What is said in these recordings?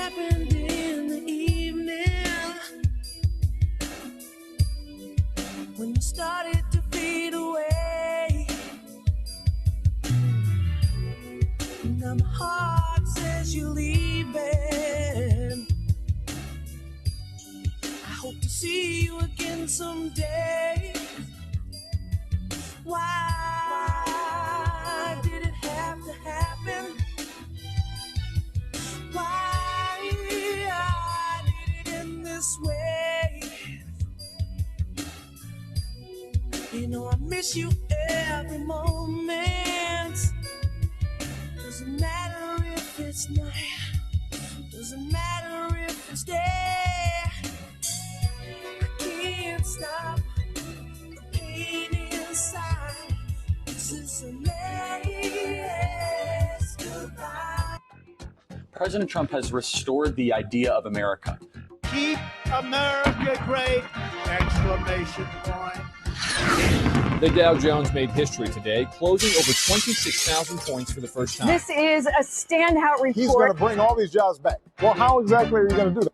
happened in the evening when you started to fade away. Now my heart says you're leaving. I hope to see you again someday. Why did it have to happen? Why did it end this way? You know I miss you every moment. Doesn't matter if it's night, doesn't matter if it's day. I can't stop the pain inside. This is a last goodbye. President Trump has restored the idea of America. Keep America great! Exclamation point. The Dow Jones made history today, closing over 26,000 points for the first time. This is a standout report. He's going to bring all these jobs back. Well, how exactly are you going to do that?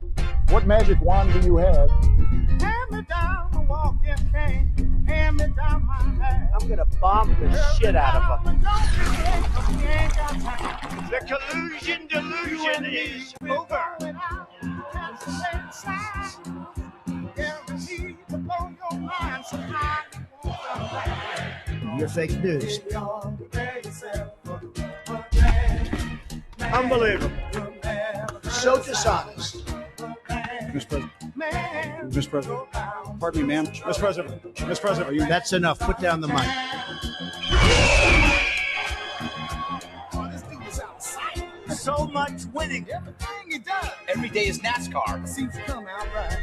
What magic wand do you have? Hand me down the walking cane. Hand me down my hand. I'm going to bomb the shit out of them. The collusion delusion is over. You're fake news. Unbelievable. So dishonest. Mr. President. Mr. President. Pardon me, ma'am. Mr. President. Mr. President, are you... That's enough. Put down the mic. So much winning. Everything he does. Every day is NASCAR. Seems to come out right.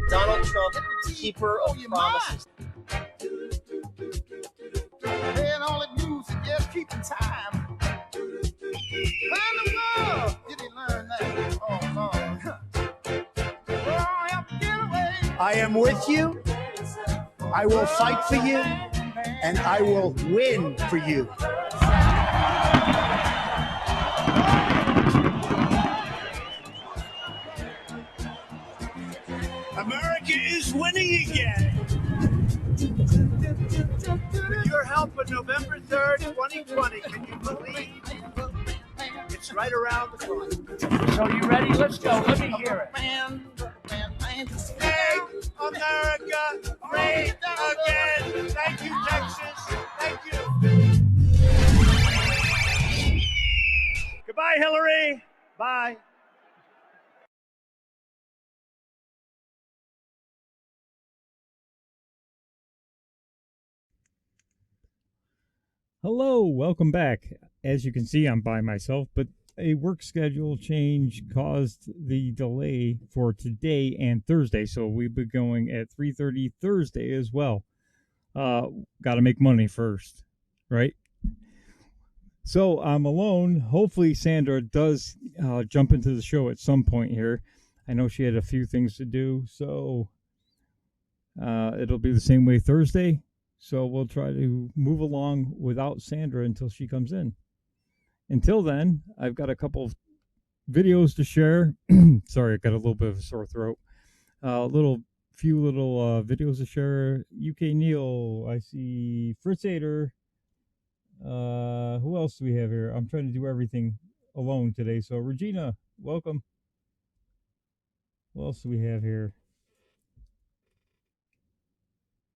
Donald Trump, keeper of promises. And all it means is just keeping time. Find the love. Did he learn that? Oh, Lord. I am with you. I will fight for you. And I will win for you. America is winning again. With your help on November 3rd, 2020, can you believe? It's right around the corner. So you ready? Let's go. Let me hear it. Make America great again. Thank you, Texas. Thank you. Goodbye, Hillary. Bye. Hello, welcome back. As you can see, I'm by myself, but a work schedule change caused the delay for today and Thursday, so we'll be going at 3:30 Thursday as well. Got to make money first, right? So I'm alone. Hopefully Sandra does jump into the show at some point here. I know she had a few things to do, so it'll be the same way Thursday. So we'll try to move along without Sandra until she comes in. Until then, I've got a couple of videos to share. Sorry, I got a little bit of a sore throat. Few little videos to share. UK Neil, I see Fritz Ader. Who else do we have here? I'm trying to do everything alone today. So Regina, welcome. What else do we have here?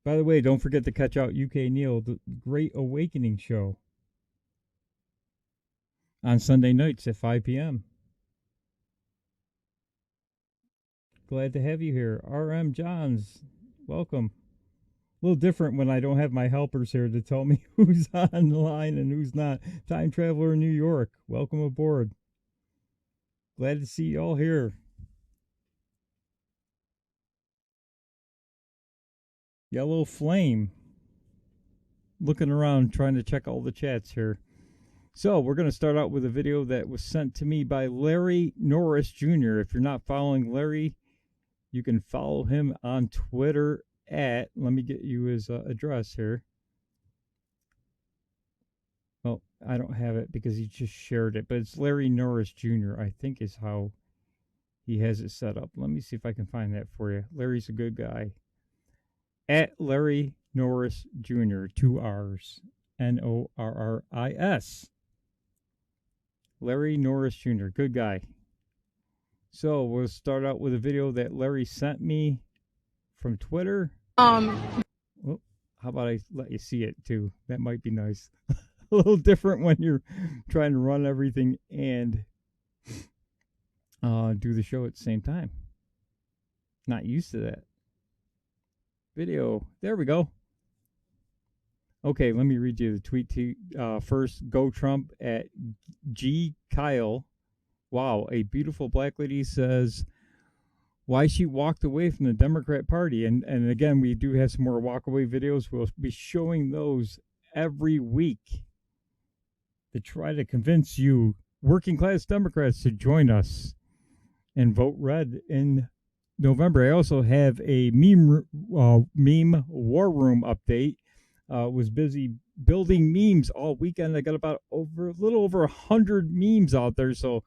By the way, don't forget to catch out UK Neil, the Great Awakening show on Sunday nights at 5 p.m. Glad to have you here. RM Johns, welcome. A little different when I don't have my helpers here to tell me who's on the line and who's not. Time Traveler in New York, welcome aboard. Glad to see you all here. Yellow Flame. Looking around, trying to check all the chats here. So, we're going to start out with a video that was sent to me by Larry Norris Jr. If you're not following Larry, you can follow him on Twitter at, let me get you his address here. Well, I don't have it because he just shared it, but it's Larry Norris Jr., I think is how he has it set up. Let me see if I can find that for you. Larry's a good guy. At Larry Norris Jr., 2 R's, Norris. Larry Norris Jr., good guy. So we'll start out with a video that Larry sent me from Twitter. Well, how about I let you see it too? That might be nice. A little different when you're trying to run everything and do the show at the same time. Not used to that. Video. There we go. Okay, let me read you the tweet first. Go Trump at G. Kyle. Wow, a beautiful black lady says why she walked away from the Democrat Party. And again, we do have some more walkaway videos. We'll be showing those every week to try to convince you, working class Democrats, to join us and vote red in November. I also have a meme war room update. Was busy building memes all weekend. I got about a little over 100 memes out there. So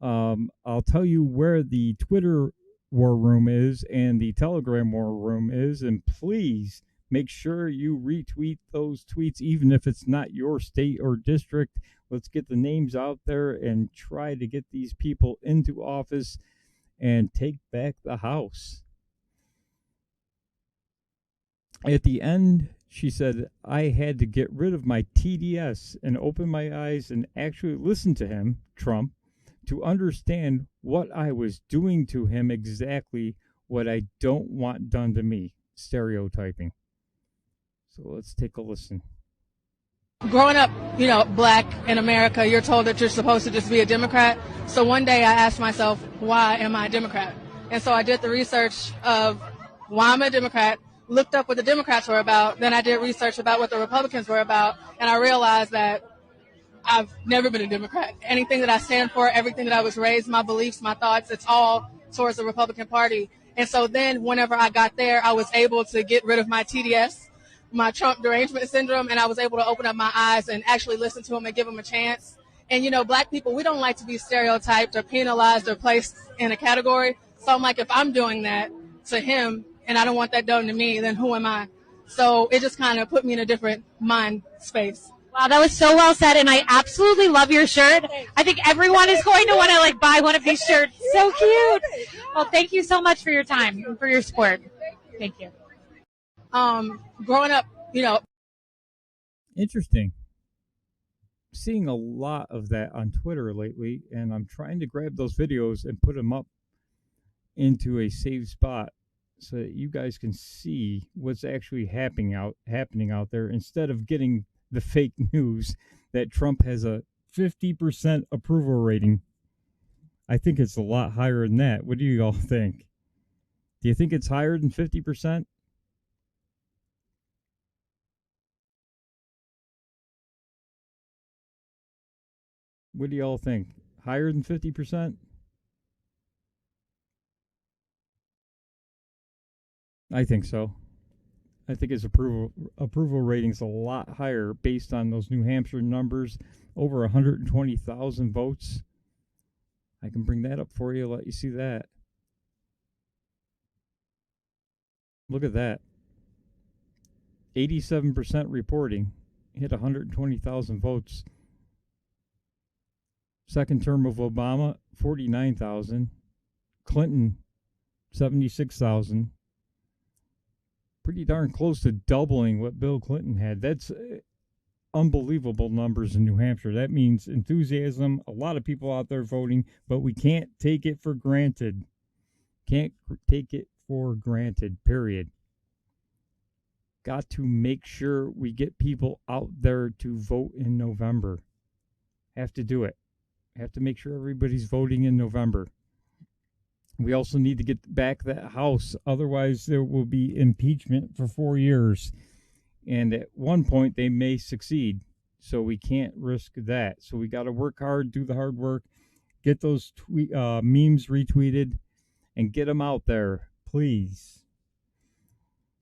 I'll tell you where the Twitter war room is and the Telegram war room is, and please make sure you retweet those tweets, even if it's not your state or district. Let's get the names out there and try to get these people into office and take back the House. At the end, she said, I had to get rid of my TDS and open my eyes and actually listen to him, Trump, to understand what I was doing to him, exactly what I don't want done to me. Stereotyping. So let's take a listen. Growing up, black in America, you're told that you're supposed to just be a Democrat. So one day I asked myself, why am I a Democrat? And so I did the research of why I'm a Democrat, looked up what the Democrats were about, then I did research about what the Republicans were about, and I realized that I've never been a Democrat. Anything that I stand for, everything that I was raised, my beliefs, my thoughts, it's all towards the Republican Party. And so then whenever I got there, I was able to get rid of my TDS, my Trump derangement syndrome, and I was able to open up my eyes and actually listen to him and give him a chance. And, black people, we don't like to be stereotyped or penalized or placed in a category. So I'm like, if I'm doing that to him and I don't want that done to me, then who am I? So it just kind of put me in a different mind space. Wow, that was so well said, and I absolutely love your shirt. I think everyone is going to want to buy one of these shirts. So cute. Well, thank you so much for your time and for your support. Thank you. Growing up, Interesting. Seeing a lot of that on Twitter lately, and I'm trying to grab those videos and put them up into a saved spot so that you guys can see what's actually happening out there, instead of getting the fake news that Trump has a 50% approval rating. I think it's a lot higher than that. What do you all think? Do you think it's higher than 50%? What do you all think? Higher than 50%? I think so. I think his approval rating's a lot higher based on those New Hampshire numbers, over 120,000 votes. I can bring that up for you, let you see that. Look at that. 87% reporting, hit 120,000 votes. Second term of Obama, 49,000. Clinton, 76,000. Pretty darn close to doubling what Bill Clinton had. That's unbelievable numbers in New Hampshire. That means enthusiasm, a lot of people out there voting, but we can't take it for granted. Can't take it for granted, period. Got to make sure we get people out there to vote in November. Have to do it. Have to make sure everybody's voting in November. We also need to get back that House. Otherwise, there will be impeachment for 4 years. And at one point, they may succeed. So we can't risk that. So we got to work hard, do the hard work, get those memes retweeted, and get them out there, please.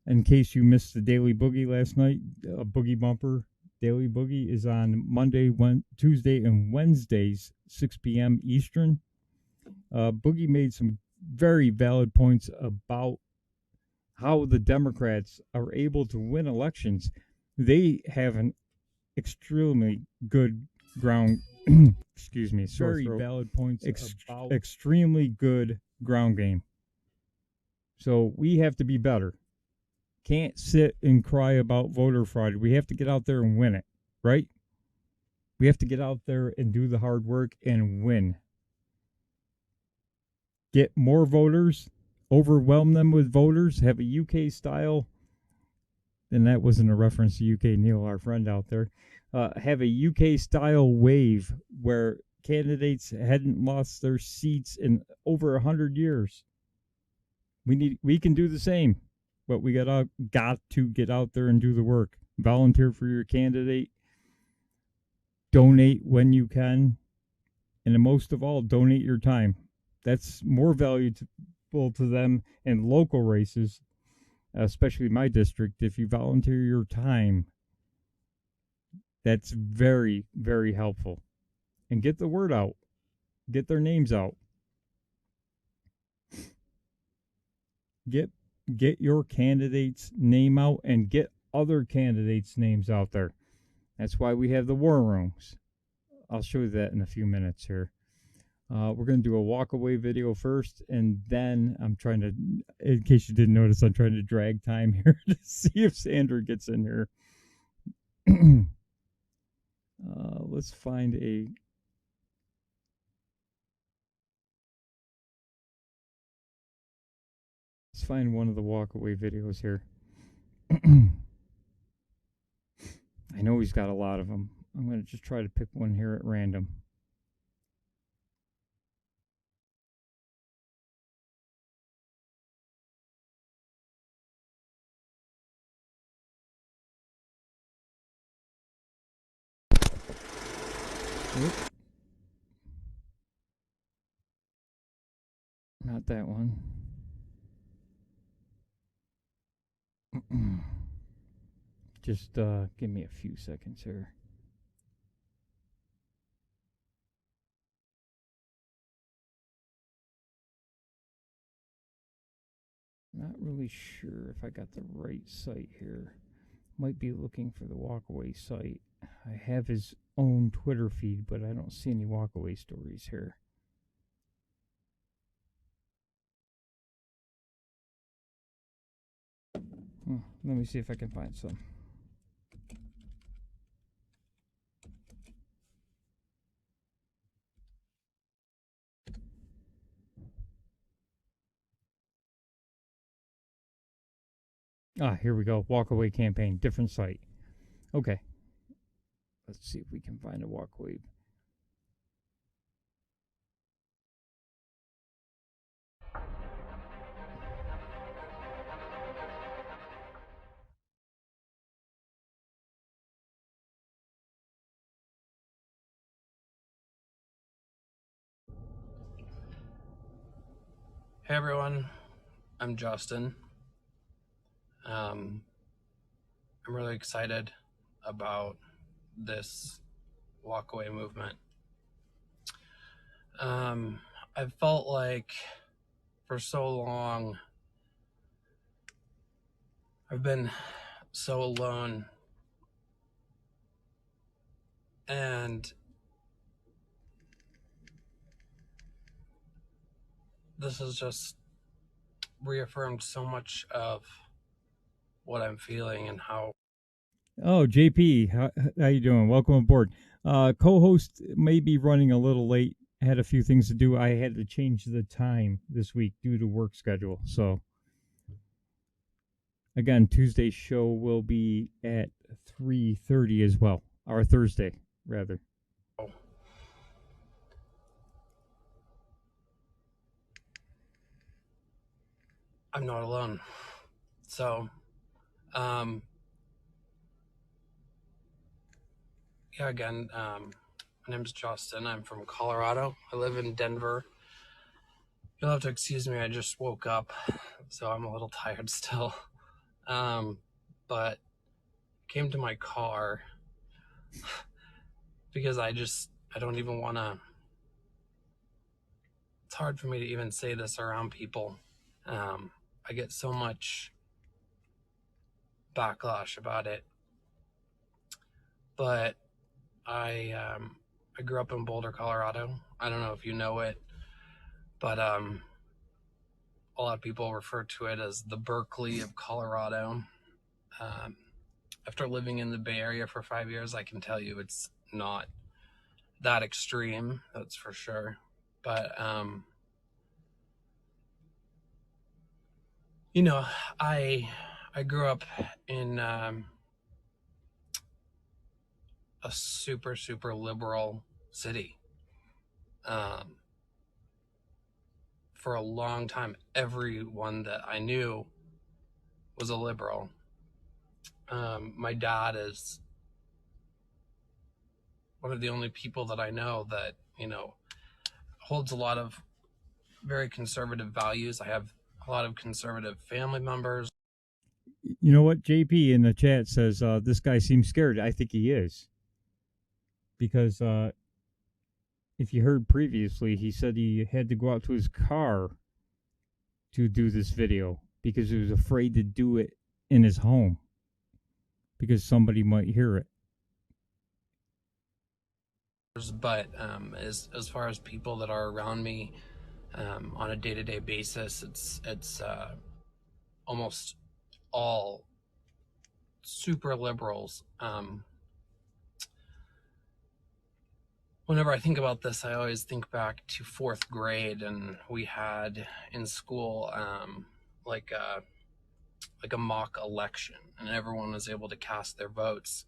In case you missed the Daily Boogie last night, a Boogie Bumper, Daily Boogie is on Monday, Tuesday, and Wednesdays, 6 p.m. Eastern. Boogie made some very valid points about how the Democrats are able to win elections. They have an extremely good ground. Excuse me. Very valid points about extremely good ground game. So we have to be better. Can't sit and cry about voter fraud. We have to get out there and win it, right? We have to get out there and do the hard work and win. Get more voters, overwhelm them with voters, have a UK style, and that wasn't a reference to UK Neil, our friend out there, have a UK style wave where candidates hadn't lost their seats in over 100 years. We can do the same, but we got to get out there and do the work. Volunteer for your candidate, donate when you can, and most of all, donate your time. That's more valuable to them in local races, especially my district. If you volunteer your time, that's very, very helpful. And get the word out. Get their names out. Get your candidate's name out and get other candidates' names out there. That's why we have the war rooms. I'll show you that in a few minutes here. We're going to do a walk-away video first, and then I'm trying to, in case you didn't notice, I'm trying to drag time here to see if Sandra gets in here. Let's find one of the walk-away videos here. I know he's got a lot of them. I'm going to just try to pick one here at random. Oop. Not that one. Just give me a few seconds here. Not really sure if I got the right site here. Might be looking for the walkaway site. I have his own Twitter feed, but I don't see any walkaway stories here. Let me see if I can find some. Here we go. Walkaway campaign, different site. Okay. Let's see if we can find a walkaway. Hey everyone, I'm Justin. I'm really excited about this walkaway movement. I felt like for so long I've been so alone, and this has just reaffirmed so much of what I'm feeling and how. Oh, JP, how you doing? Welcome aboard. Co-host may be running a little late. Had a few things to do. I had to change the time this week due to work schedule. So, again, Tuesday's show will be at 3:30 as well, or Thursday, rather. I'm not alone. So, yeah, again, my name's Justin. I'm from Colorado. I live in Denver. You'll have to excuse me. I just woke up, so I'm a little tired still. But came to my car because I don't even want to. It's hard for me to even say this around people. I get so much backlash about it. But I grew up in Boulder, Colorado. I don't know if you know it, but a lot of people refer to it as the Berkeley of Colorado. After living in the Bay Area for 5 years, I can tell you it's not that extreme, that's for sure. But you know, I grew up in a super liberal city. For a long time, everyone that I knew was a liberal. My dad is one of the only people that I know that, holds a lot of very conservative values. I have a lot of conservative family members. You know what? JP in the chat says this guy seems scared. I think he is. Because if you heard previously, he said he had to go out to his car to do this video because he was afraid to do it in his home because somebody might hear it. But as far as people that are around me on a day-to-day basis, it's almost all super liberals. Whenever I think about this, I always think back to 4th grade, and we had in school like a mock election, and everyone was able to cast their votes.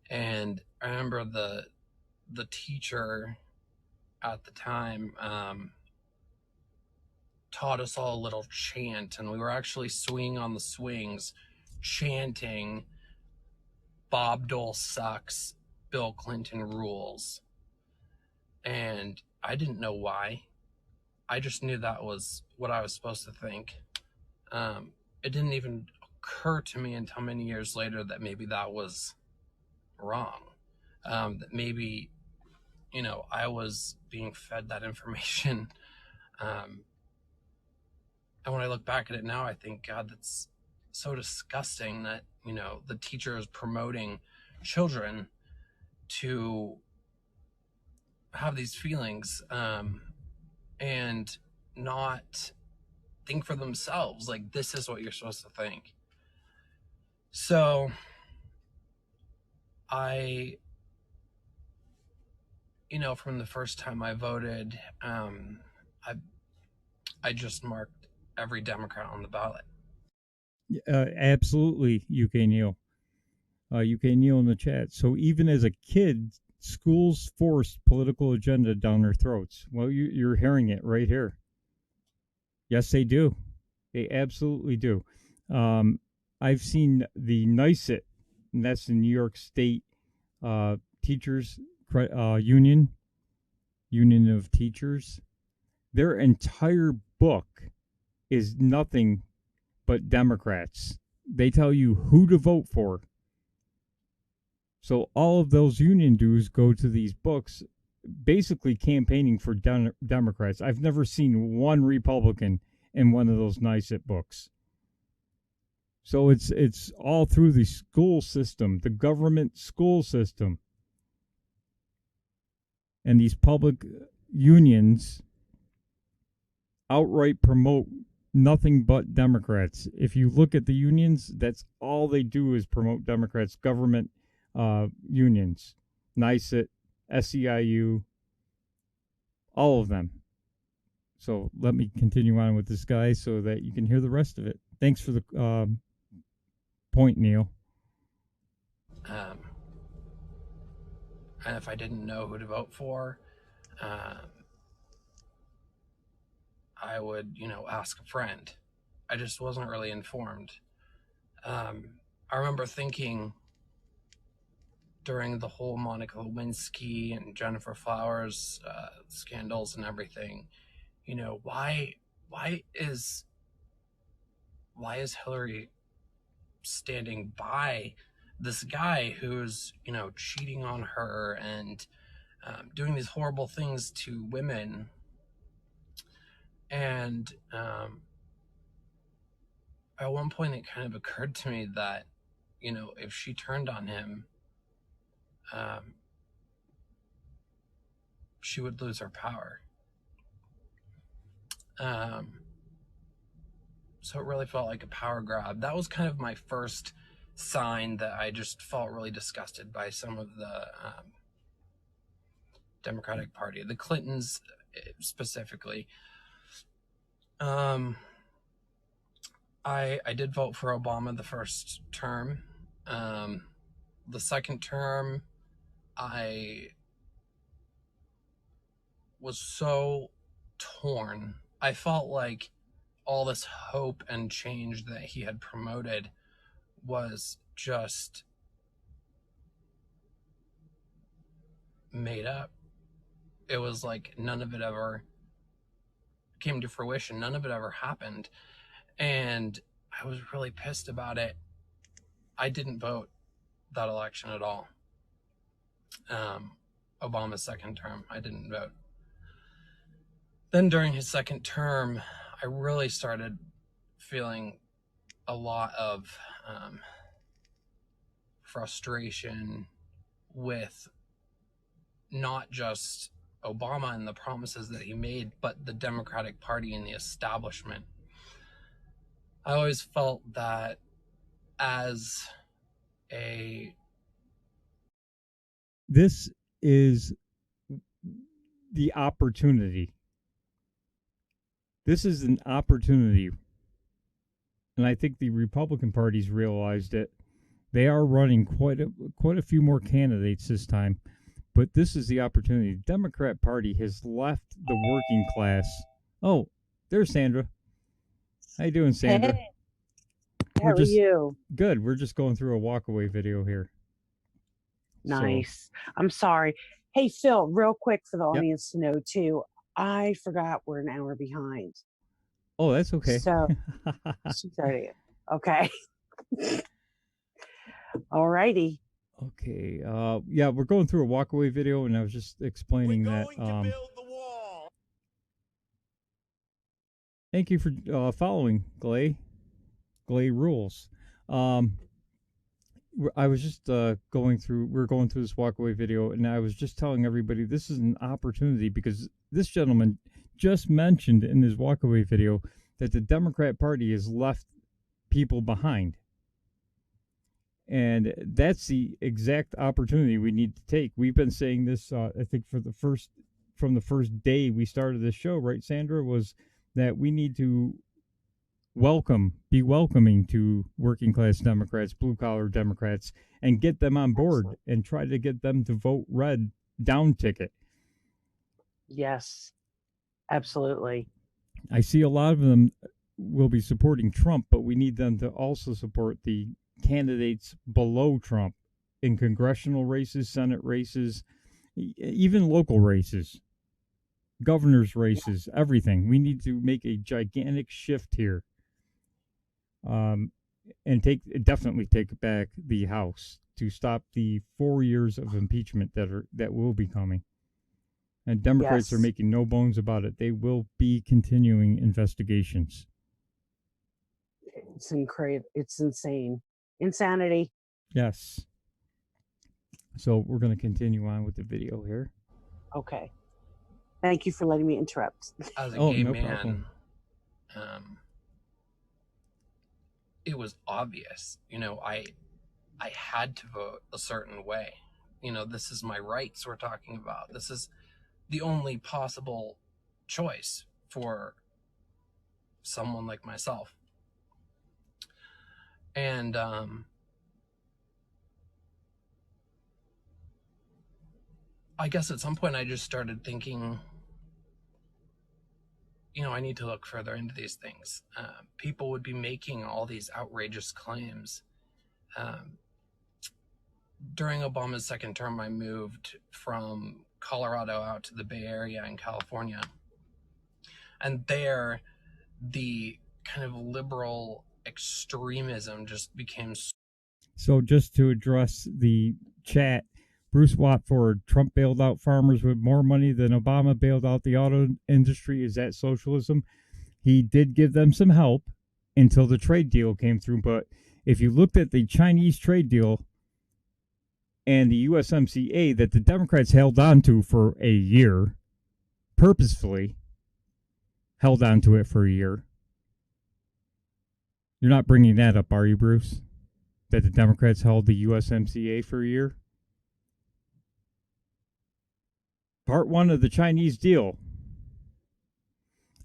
And I remember the teacher at the time taught us all a little chant, and we were actually swinging on the swings, chanting, "Bob Dole sucks, Bill Clinton rules." And I didn't know why. I just knew that was what I was supposed to think. It didn't even occur to me until many years later that maybe that was wrong. That maybe, I was being fed that information. And when I look back at it now, I think, God, that's so disgusting that, the teacher is promoting children to have these feelings and not think for themselves. Like, this is what you're supposed to think. So I, from the first time I voted, I just marked every Democrat on the ballot. Absolutely, UK Neil. UK Neil in the chat. So even as a kid, schools forced political agenda down their throats. Well, you're hearing it right here. Yes, they do. They absolutely do. I've seen the NICET, and that's the New York State Teachers Union of Teachers. Their entire book is nothing but Democrats. They tell you who to vote for. So all of those union dues go to these books, basically campaigning for Democrats. I've never seen one Republican in one of those NICET books. So it's all through the school system, the government school system. And these public unions outright promote nothing but Democrats. If you look at the unions, that's all they do is promote Democrats, government unions, NICET, SEIU, all of them. So let me continue on with this guy so that you can hear the rest of it. Thanks for the point, Neil. And if I didn't know who to vote for, I would, ask a friend. I just wasn't really informed. I remember thinking during the whole Monica Lewinsky and Jennifer Flowers scandals and everything, why is Hillary standing by this guy who's, you know, cheating on her and doing these horrible things to women. And at one point it kind of occurred to me that, you know, if she turned on him, she would lose her power. So it really felt like a power grab. That was kind of my first sign that I just felt really disgusted by some of the Democratic Party, the Clintons specifically. I did vote for Obama the first term. The second term, I was so torn. I felt like all this hope and change that he had promoted was just made up. It was like none of it ever came to fruition. None of it ever happened. And I was really pissed about it. I didn't vote that election at all. Obama's second term, I didn't vote. Then during his second term, I really started feeling a lot of frustration with not just Obama and the promises that he made, but the Democratic Party and the establishment. I always felt that as this is the opportunity. This is an opportunity. And I think the Republican parties realized it. They are running quite a few more candidates this time. But this is the opportunity. The Democrat Party has left the working class. Oh, there's Sandra. How you doing, Sandra? Hey, how are you? Good. We're just going through a walkaway video here. Nice. So, I'm sorry. Hey, Phil, real quick for the audience to know, too, I forgot we're an hour behind. Oh, that's okay. So, okay. All righty. Okay. Yeah, we're going through a walkaway video, and I was just explaining that. Thank you for following Glay Rules. I was just going through this walkaway video, and I was just telling everybody this is an opportunity because this gentleman just mentioned in his walkaway video that the Democrat Party has left people behind. And that's the exact opportunity we need to take. We've been saying this, I think, from the first day we started this show, right, Sandra, was that we need to be welcoming to working class Democrats, blue collar Democrats, and get them on board and try to get them to vote red down ticket. Yes, absolutely. I see a lot of them will be supporting Trump, but we need them to also support the candidates below Trump in congressional races, Senate races, even local races, governor's races, everything. We need to make a gigantic shift here, and definitely take back the House to stop the 4 years of impeachment that will be coming. And Democrats are making no bones about it. They will be continuing investigations. It's incredible. It's insane. Insanity. Yes. So we're going to continue on with the video here. Okay. Thank you for letting me interrupt. As a gay no man, it was obvious. You know, I had to vote a certain way. You know, this is my rights we're talking about. This is the only possible choice for someone like myself. And I guess at some point I just started thinking, you know, I need to look further into these things. People would be making all these outrageous claims. During Obama's second term, I moved from Colorado out to the Bay Area in California. And there, the kind of liberal extremism just became... So just to address the chat, Bruce Watford, Trump bailed out farmers with more money than Obama bailed out the auto industry. Is that socialism? He did give them some help until the trade deal came through. But if you looked at the Chinese trade deal and the USMCA that the Democrats held on to for a year, purposefully held on to it for a year. You're not bringing that up, are you, Bruce? That the Democrats held the USMCA for a year? Part one of the Chinese deal.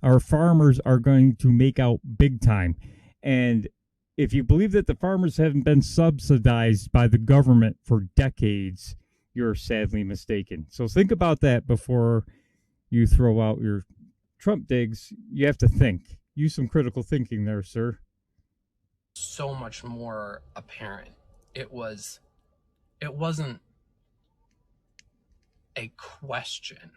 Our farmers are going to make out big time. And if you believe that the farmers haven't been subsidized by the government for decades, you're sadly mistaken. So think about that before you throw out your Trump digs. You have to think. Use some critical thinking there, sir. So much more apparent. It wasn't a question.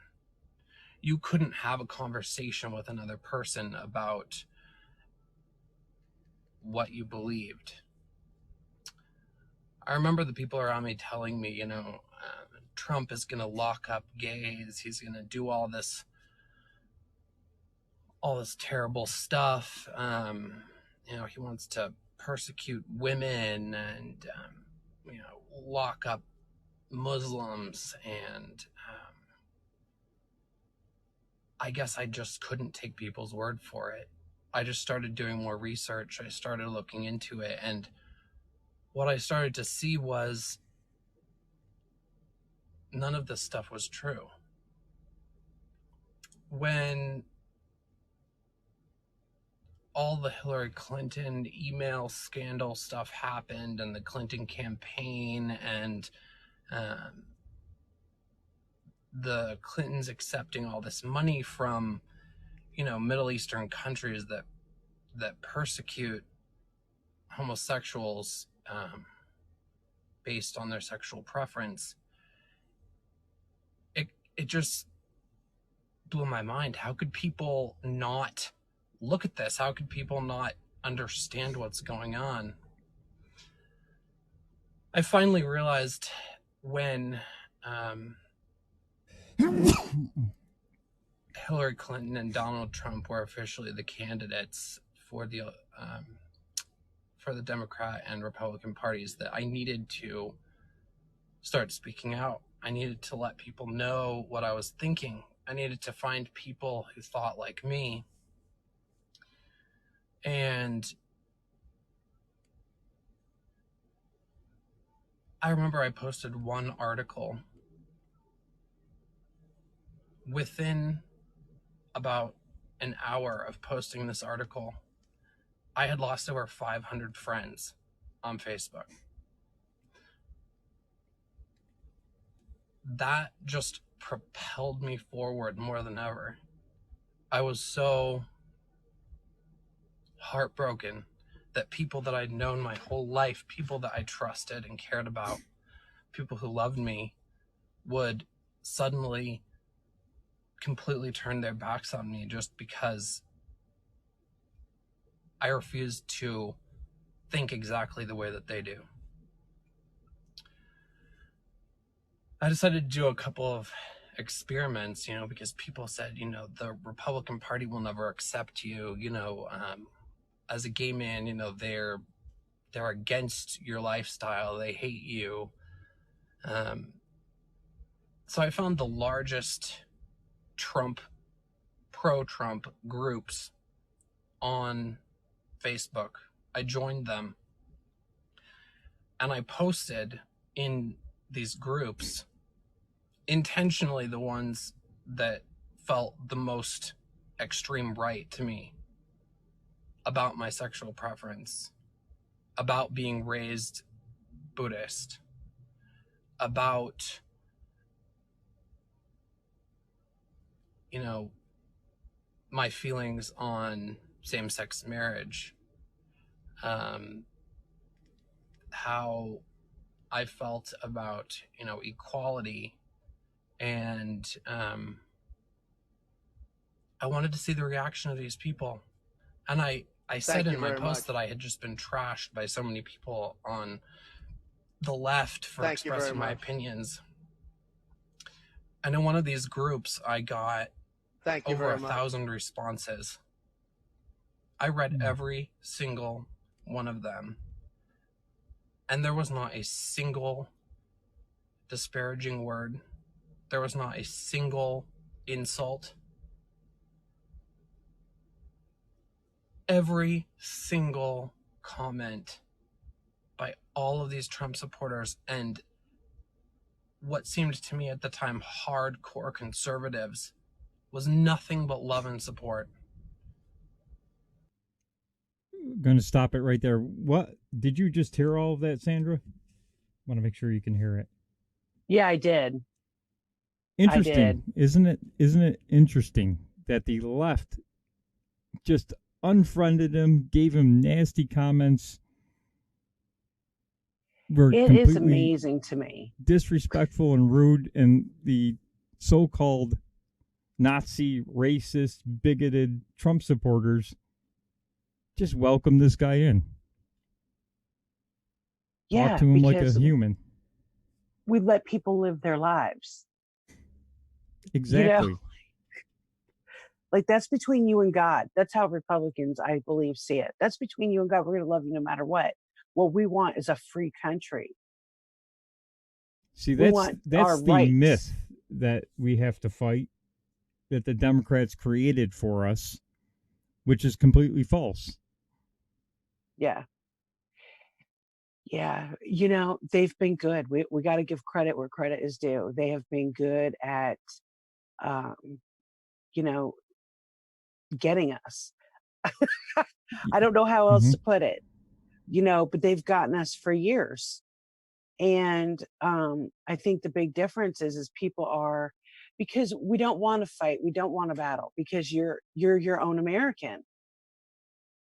You couldn't have a conversation with another person about what you believed. I remember the people around me telling me, Trump is going to lock up gays. He's going to do all this terrible stuff. He wants to persecute women and, lock up Muslims. And I guess I just couldn't take people's word for it. I just started doing more research. I started looking into it. And what I started to see was none of this stuff was true. When all the Hillary Clinton email scandal stuff happened and the Clinton campaign and the Clintons accepting all this money from, Middle Eastern countries that persecute homosexuals based on their sexual preference, it just blew my mind. How could people not look at this? How could people not understand what's going on? I finally realized when Hillary Clinton and Donald Trump were officially the candidates for the Democrat and Republican parties that I needed to start speaking out. I needed to let people know what I was thinking. I needed to find people who thought like me. And I remember I posted one article. Within about an hour of posting this article, I had lost over 500 friends on Facebook. That just propelled me forward more than ever. I was so heartbroken that people that I'd known my whole life, people that I trusted and cared about, people who loved me, would suddenly completely turn their backs on me just because I refused to think exactly the way that they do. I decided to do a couple of experiments, because people said, the Republican Party will never accept you, as a gay man, they're against your lifestyle. They hate you. So I found the largest pro-Trump groups on Facebook. I joined them and I posted in these groups intentionally the ones that felt the most extreme right to me about my sexual preference, about being raised Buddhist, about my feelings on same-sex marriage, how I felt about equality, and I wanted to see the reaction of these people. And I said in my post that I had just been trashed by so many people on the left for Thank you very expressing my much. opinions. And in one of these groups, I got Thank you over very much. 1,000 responses. I read every single one of them. And there was not a single disparaging word. There was not a single insult. Every single comment by all of these Trump supporters and what seemed to me at the time hardcore conservatives was nothing but love and support. Going to stop it right there. What did you just hear all of that, Sandra? Want to make sure you can hear it. Yeah, I did. Interesting, I did. isn't it? Isn't it interesting that the left just unfriended him, gave him nasty comments, were It completely is amazing to me. disrespectful and rude, and the so-called Nazi, racist, bigoted Trump supporters just welcome this guy in. Yeah, talk to him like a because human. we let people live their lives. Exactly. Like that's between you and God. That's how Republicans, I believe, see it. That's between you and God. We're going to love you no matter what. What we want is a free country. See, We that's want our the rights. myth that we have to fight, that the Democrats created for us, which is completely false. Yeah. Yeah. They've been good. We got to give credit where credit is due. They have been good at, getting us. I don't know how else to put it, but they've gotten us for years. And I think the big difference is people are, because we don't want to fight, we don't want to battle, because you're your own American.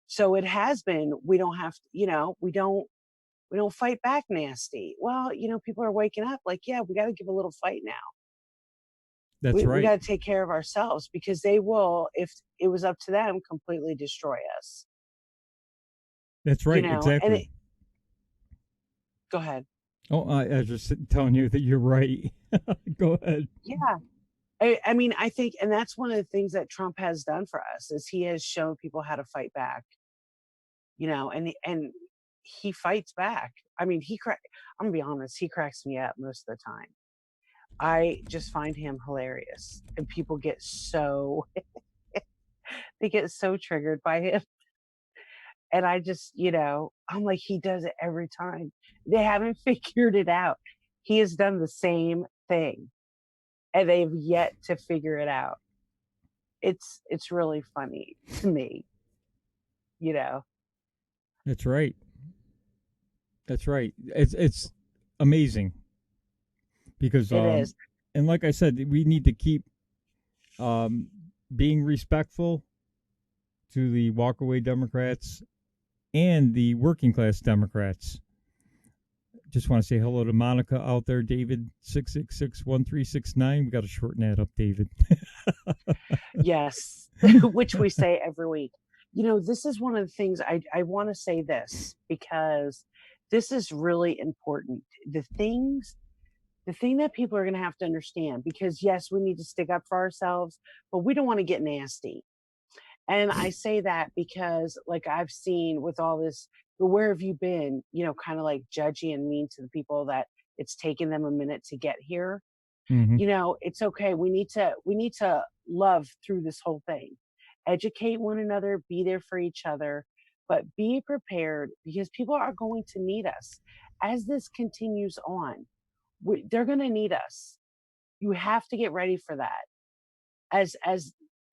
So it has been, we don't have to, we don't fight back nasty. Well, people are waking up like, yeah, we got to give a little fight now. That's right. We got to take care of ourselves, because they will, if it was up to them, completely destroy us. That's right. Exactly. Go ahead. Oh, I was just telling you that you're right. Go ahead. Yeah. I mean, I think, and that's one of the things that Trump has done for us, is he has shown people how to fight back, and he fights back. I mean, I'm gonna be honest, he cracks me up most of the time. I just find him hilarious, and people get so, they get so triggered by him. And I just, I'm like, he does it every time. They haven't figured it out. He has done the same thing, and they've yet to figure it out. It's really funny to me, That's right. That's right. It's amazing, because It is. and like I said, we need to keep being respectful to the walkaway Democrats and the working class Democrats. Just want to say hello to Monica out there, David 666-1369. We got to shorten that up, David. Yes, which we say every week. This is one of the things I want to say this, because this is really important. The thing that people are going to have to understand, because yes, we need to stick up for ourselves, but we don't want to get nasty. And I say that because, like, I've seen with all this, where have you been, kind of like judgy and mean to the people that it's taken them a minute to get here. Mm-hmm. It's okay. We need to love through this whole thing, educate one another, be there for each other, but be prepared, because people are going to need us as this continues on. They're going to need us. You have to get ready for that. As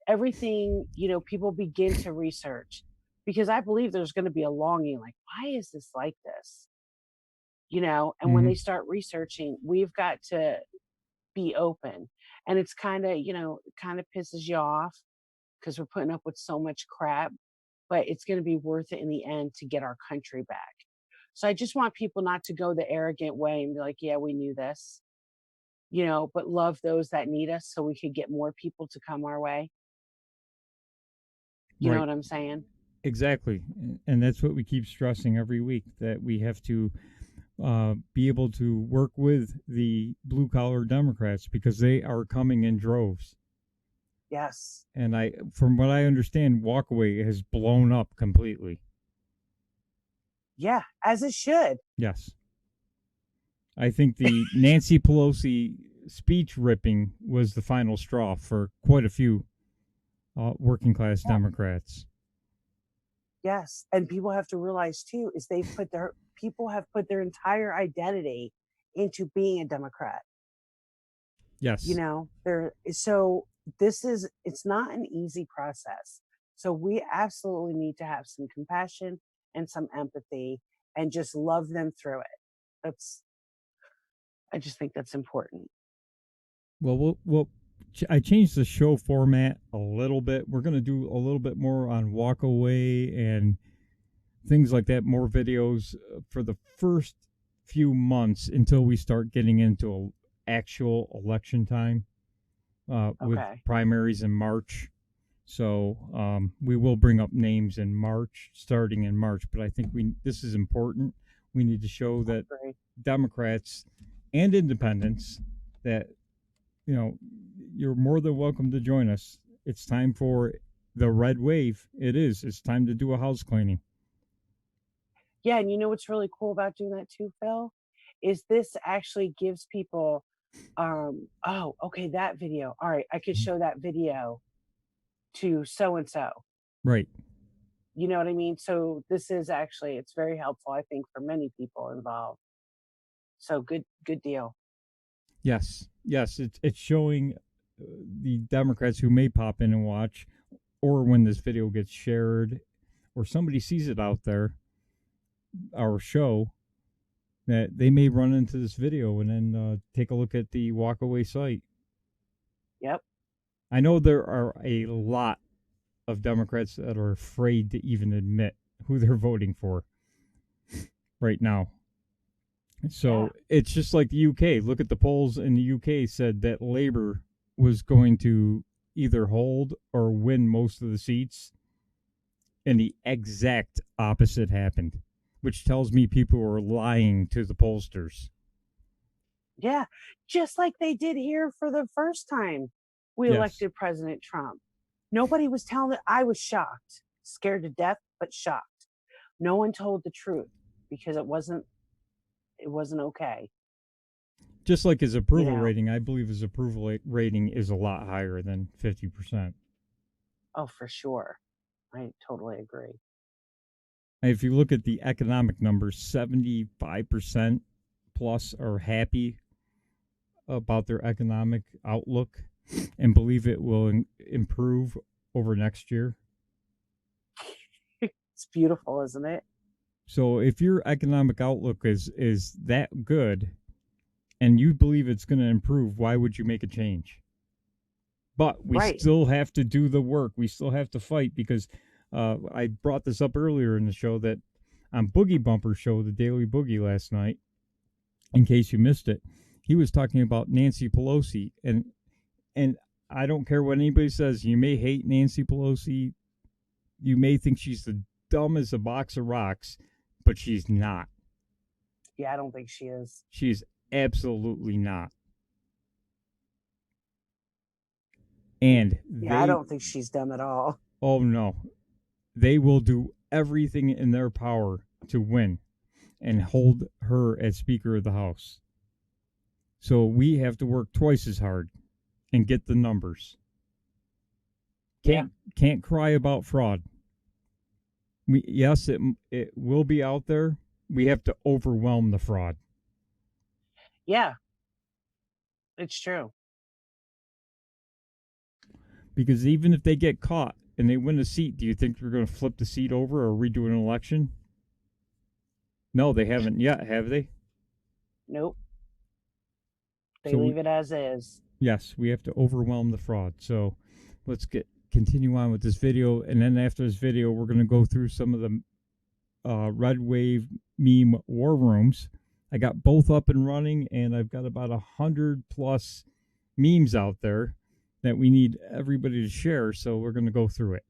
everything, people begin to research, because I believe there's going to be a longing, like, why is this like this? And when they start researching, we've got to be open. And it's kind of pisses you off, because we're putting up with so much crap, but it's going to be worth it in the end to get our country back. So I just want people not to go the arrogant way and be like, yeah, we knew this, but love those that need us, so we could get more people to come our way. You know what I'm saying? Exactly. And that's what we keep stressing every week, that we have to be able to work with the blue collar Democrats because they are coming in droves. Yes. And from what I understand, Walkaway has blown up completely. Yeah, as it should. Yes. I think the Nancy Pelosi speech ripping was the final straw for quite a few working class Democrats. Yes, and people have to realize too is people have put their entire identity into being a Democrat. Yes. You know, it's not an easy process. So we absolutely need to have some compassion and some empathy and just love them through it. I just think that's important. Well, I changed the show format a little bit. We're going to do a little bit more on Walkaway and things like that, more videos for the first few months until we start getting into actual election time with primaries in March. So we will bring up names in March, starting in March. But I think this is important. We need to show that Democrats and independents that, you know, you're more than welcome to join us. It's time for the red wave. It's time to do a house cleaning. Yeah, and you know what's really cool about doing that too, Phil, is this actually gives people that video. All right, I could show that video to so and so. Right. You know what I mean? So this is actually, it's very helpful, I think, for many people involved. So good deal. Yes, it's showing the Democrats who may pop in and watch, or when this video gets shared, or somebody sees it out there, our show, that they may run into this video and then take a look at the Walkaway site. Yep. I know there are a lot of Democrats that are afraid to even admit who they're voting for right now. So it's just like the UK. Look at the polls in the UK said that Labour was going to either hold or win most of the seats. And the exact opposite happened, which tells me people were lying to the pollsters. Yeah, just like they did here for the first time we elected President Trump. Nobody was telling it. I was shocked, scared to death, but shocked. No one told the truth because it wasn't okay. Just like his approval rating, I believe his approval rating is a lot higher than 50%. Oh, for sure. I totally agree. If you look at the economic numbers, 75% plus are happy about their economic outlook and believe it will improve over next year. It's beautiful, isn't it? So if your economic outlook is that good and you believe it's going to improve, why would you make a change? But we still have to do the work. We still have to fight because I brought this up earlier in the show that on Boogie Bumper's show, the Daily Boogie last night, in case you missed it, he was talking about Nancy Pelosi. And I don't care what anybody says. You may hate Nancy Pelosi. You may think she's the dumb as a box of rocks, but she's not. Yeah, I don't think she is. She's absolutely not. And I don't think she's dumb at all. Oh, no. They will do everything in their power to win and hold her as Speaker of the House. So we have to work twice as hard and get the numbers. Can't cry about fraud. Yes, it will be out there. We have to overwhelm the fraud. Yeah, it's true. Because even if they get caught and they win a seat, do you think they're going to flip the seat over or redo an election? No, they haven't yet, have they? Nope. They leave it as is. Yes, we have to overwhelm the fraud. So let's continue on with this video. And then after this video, we're going to go through some of the Redwave meme war rooms. I got both up and running, and I've got about 100+ memes out there that we need everybody to share, so we're going to go through it.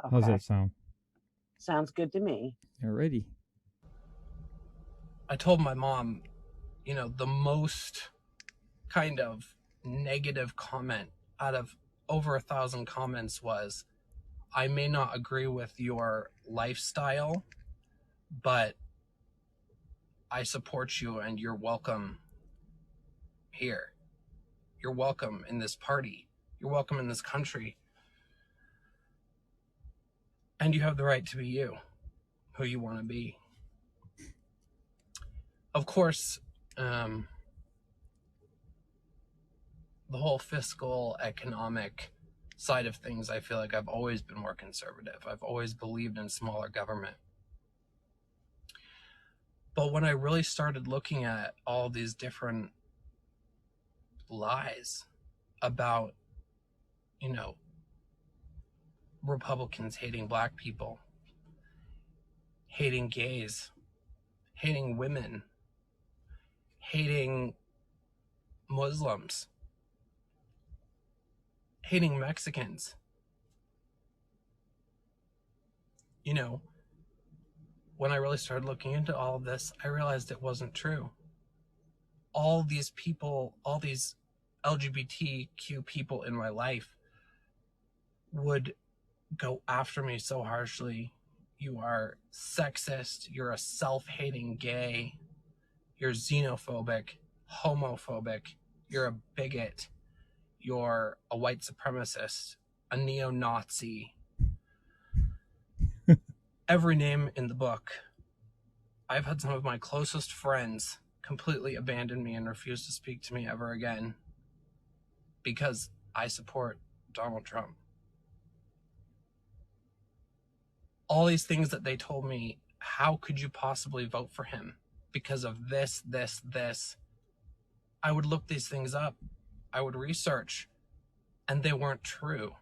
Okay. How's that sound? Sounds good to me. Alrighty. I told my mom, you know, the most kind of negative comment out of over 1,000 comments was, I may not agree with your lifestyle, but I support you and you're welcome here. You're welcome in this party. You're welcome in this country. And you have the right to be you, who you want to be. Of course, the whole fiscal, economic side of things, I feel like I've always been more conservative. I've always believed in smaller government. But when I really started looking at all these different lies about, you know, Republicans hating black people, hating gays, hating women, hating Muslims, hating Mexicans, you know, when I really started looking into all of this, I realized it wasn't true. All these people, all these LGBTQ people in my life would go after me so harshly. You are sexist, you're a self-hating gay, you're xenophobic, homophobic, you're a bigot, you're a white supremacist, a neo-Nazi. Every name in the book. I've had some of my closest friends completely abandon me and refuse to speak to me ever again because I support Donald Trump. All these things that they told me, how could you possibly vote for him? Because of this. I would look these things up. I would research, and they weren't true.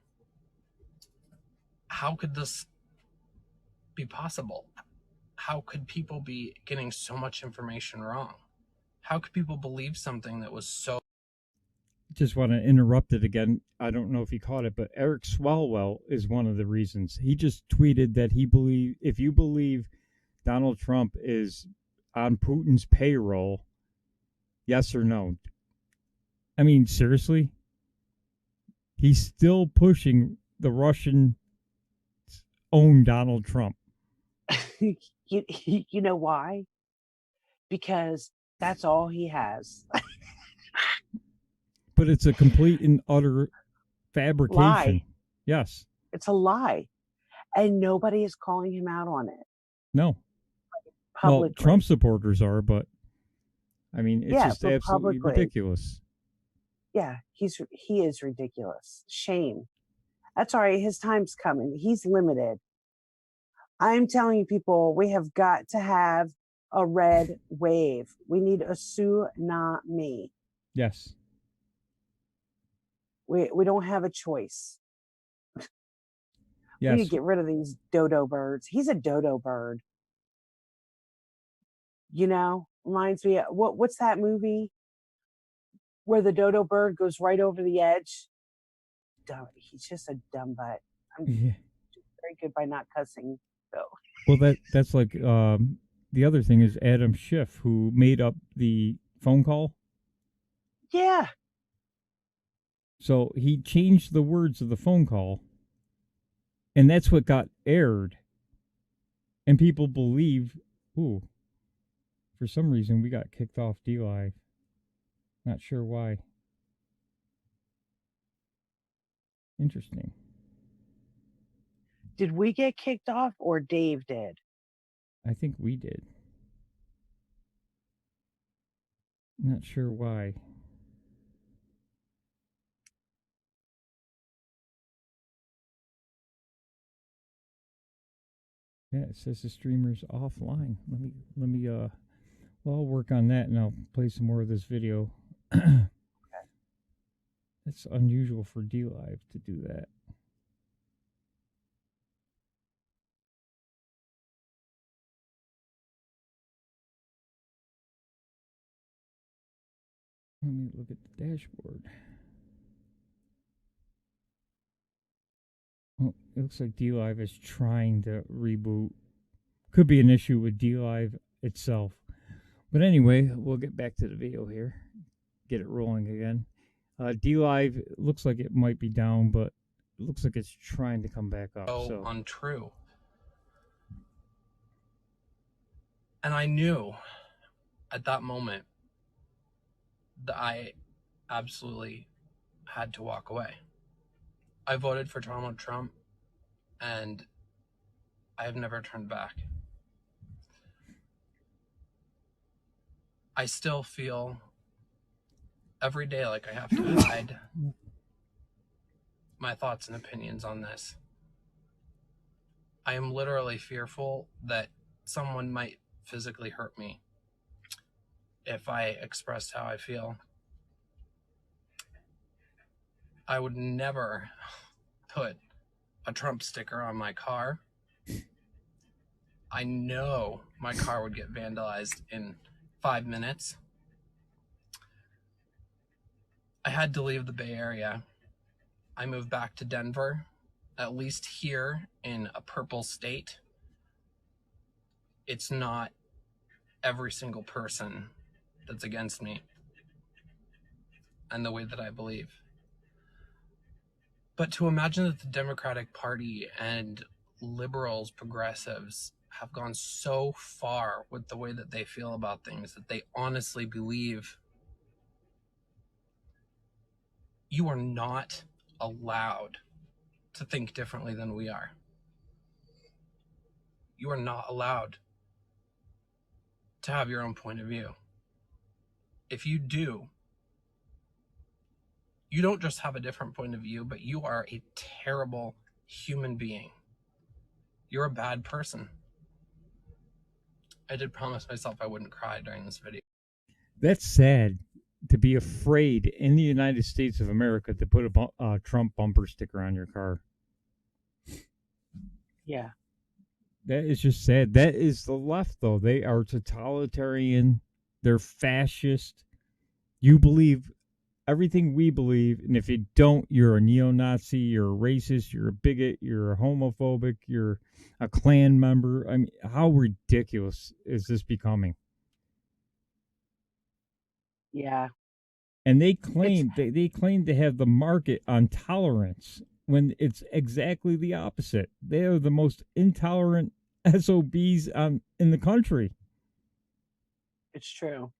How could this be possible? How could people be getting so much information wrong? How could people believe something that was so... Just want to interrupt it again. I don't know if you caught it, but Eric Swalwell is one of the reasons. He just tweeted that if you believe Donald Trump is on Putin's payroll, yes or no. I mean, seriously? He's still pushing the Russian own Donald Trump. You know why? Because that's all he has. But it's a complete and utter fabrication. Lie. Yes. It's a lie. And nobody is calling him out on it. No. Publicly. Well, Trump supporters are, but I mean, it's just absolutely ridiculous. Yeah, he is ridiculous. Shame. That's all right. His time's coming. He's limited. I'm telling you, people, we have got to have a red wave. We need a tsunami. Yes. We don't have a choice. Yes. We need to get rid of these dodo birds. He's a dodo bird. You know, reminds me of, what's that movie where the dodo bird goes right over the edge? Dumb. He's just a dumb butt. I'm very good by not cussing, though. Well, that's like the other thing is Adam Schiff, who made up the phone call. Yeah. So he changed the words of the phone call, and that's what got aired. And people believe, for some reason we got kicked off DLive. Not sure why. Interesting. Did we get kicked off or Dave did? I think we did. Not sure why. Yeah, it says the streamer's offline. Let me well, I'll work on that and I'll play some more of this video. It's unusual for DLive to do that. Let me look at the dashboard. Oh, it looks like DLive is trying to reboot. Could be an issue with DLive itself. But anyway, we'll get back to the video here. Get it rolling again. D-Live looks like it might be down, but it looks like it's trying to come back up. So So untrue. And I knew at that moment that I absolutely had to walk away. I voted for Donald Trump, and I have never turned back. I still feel every day like I have to hide my thoughts and opinions on this. I am literally fearful that someone might physically hurt me if I expressed how I feel. I would never put a Trump sticker on my car. I know my car would get vandalized in 5 minutes. I had to leave the Bay Area. I moved back to Denver. At least here in a purple state, it's not every single person that's against me and the way that I believe. But to imagine that the Democratic Party and liberals, progressives, have gone so far with the way that they feel about things that they honestly believe you are not allowed to think differently than we are. You are not allowed to have your own point of view. If you do, you don't just have a different point of view, but you are a terrible human being. You're a bad person. I did promise myself I wouldn't cry during this video. that's sad to be afraid in the United States of America to put a Trump bumper sticker on your car. Yeah. That is just sad. That is the left, though. They are totalitarian. They're fascist. You believe everything we believe, and if you don't, you're a neo-Nazi, you're a racist, you're a bigot, you're a homophobic, you're a Klan member. I mean, how ridiculous is this becoming? Yeah. And they claim they claim to have the market on tolerance when it's exactly the opposite. They are the most intolerant SOBs in the country. It's true.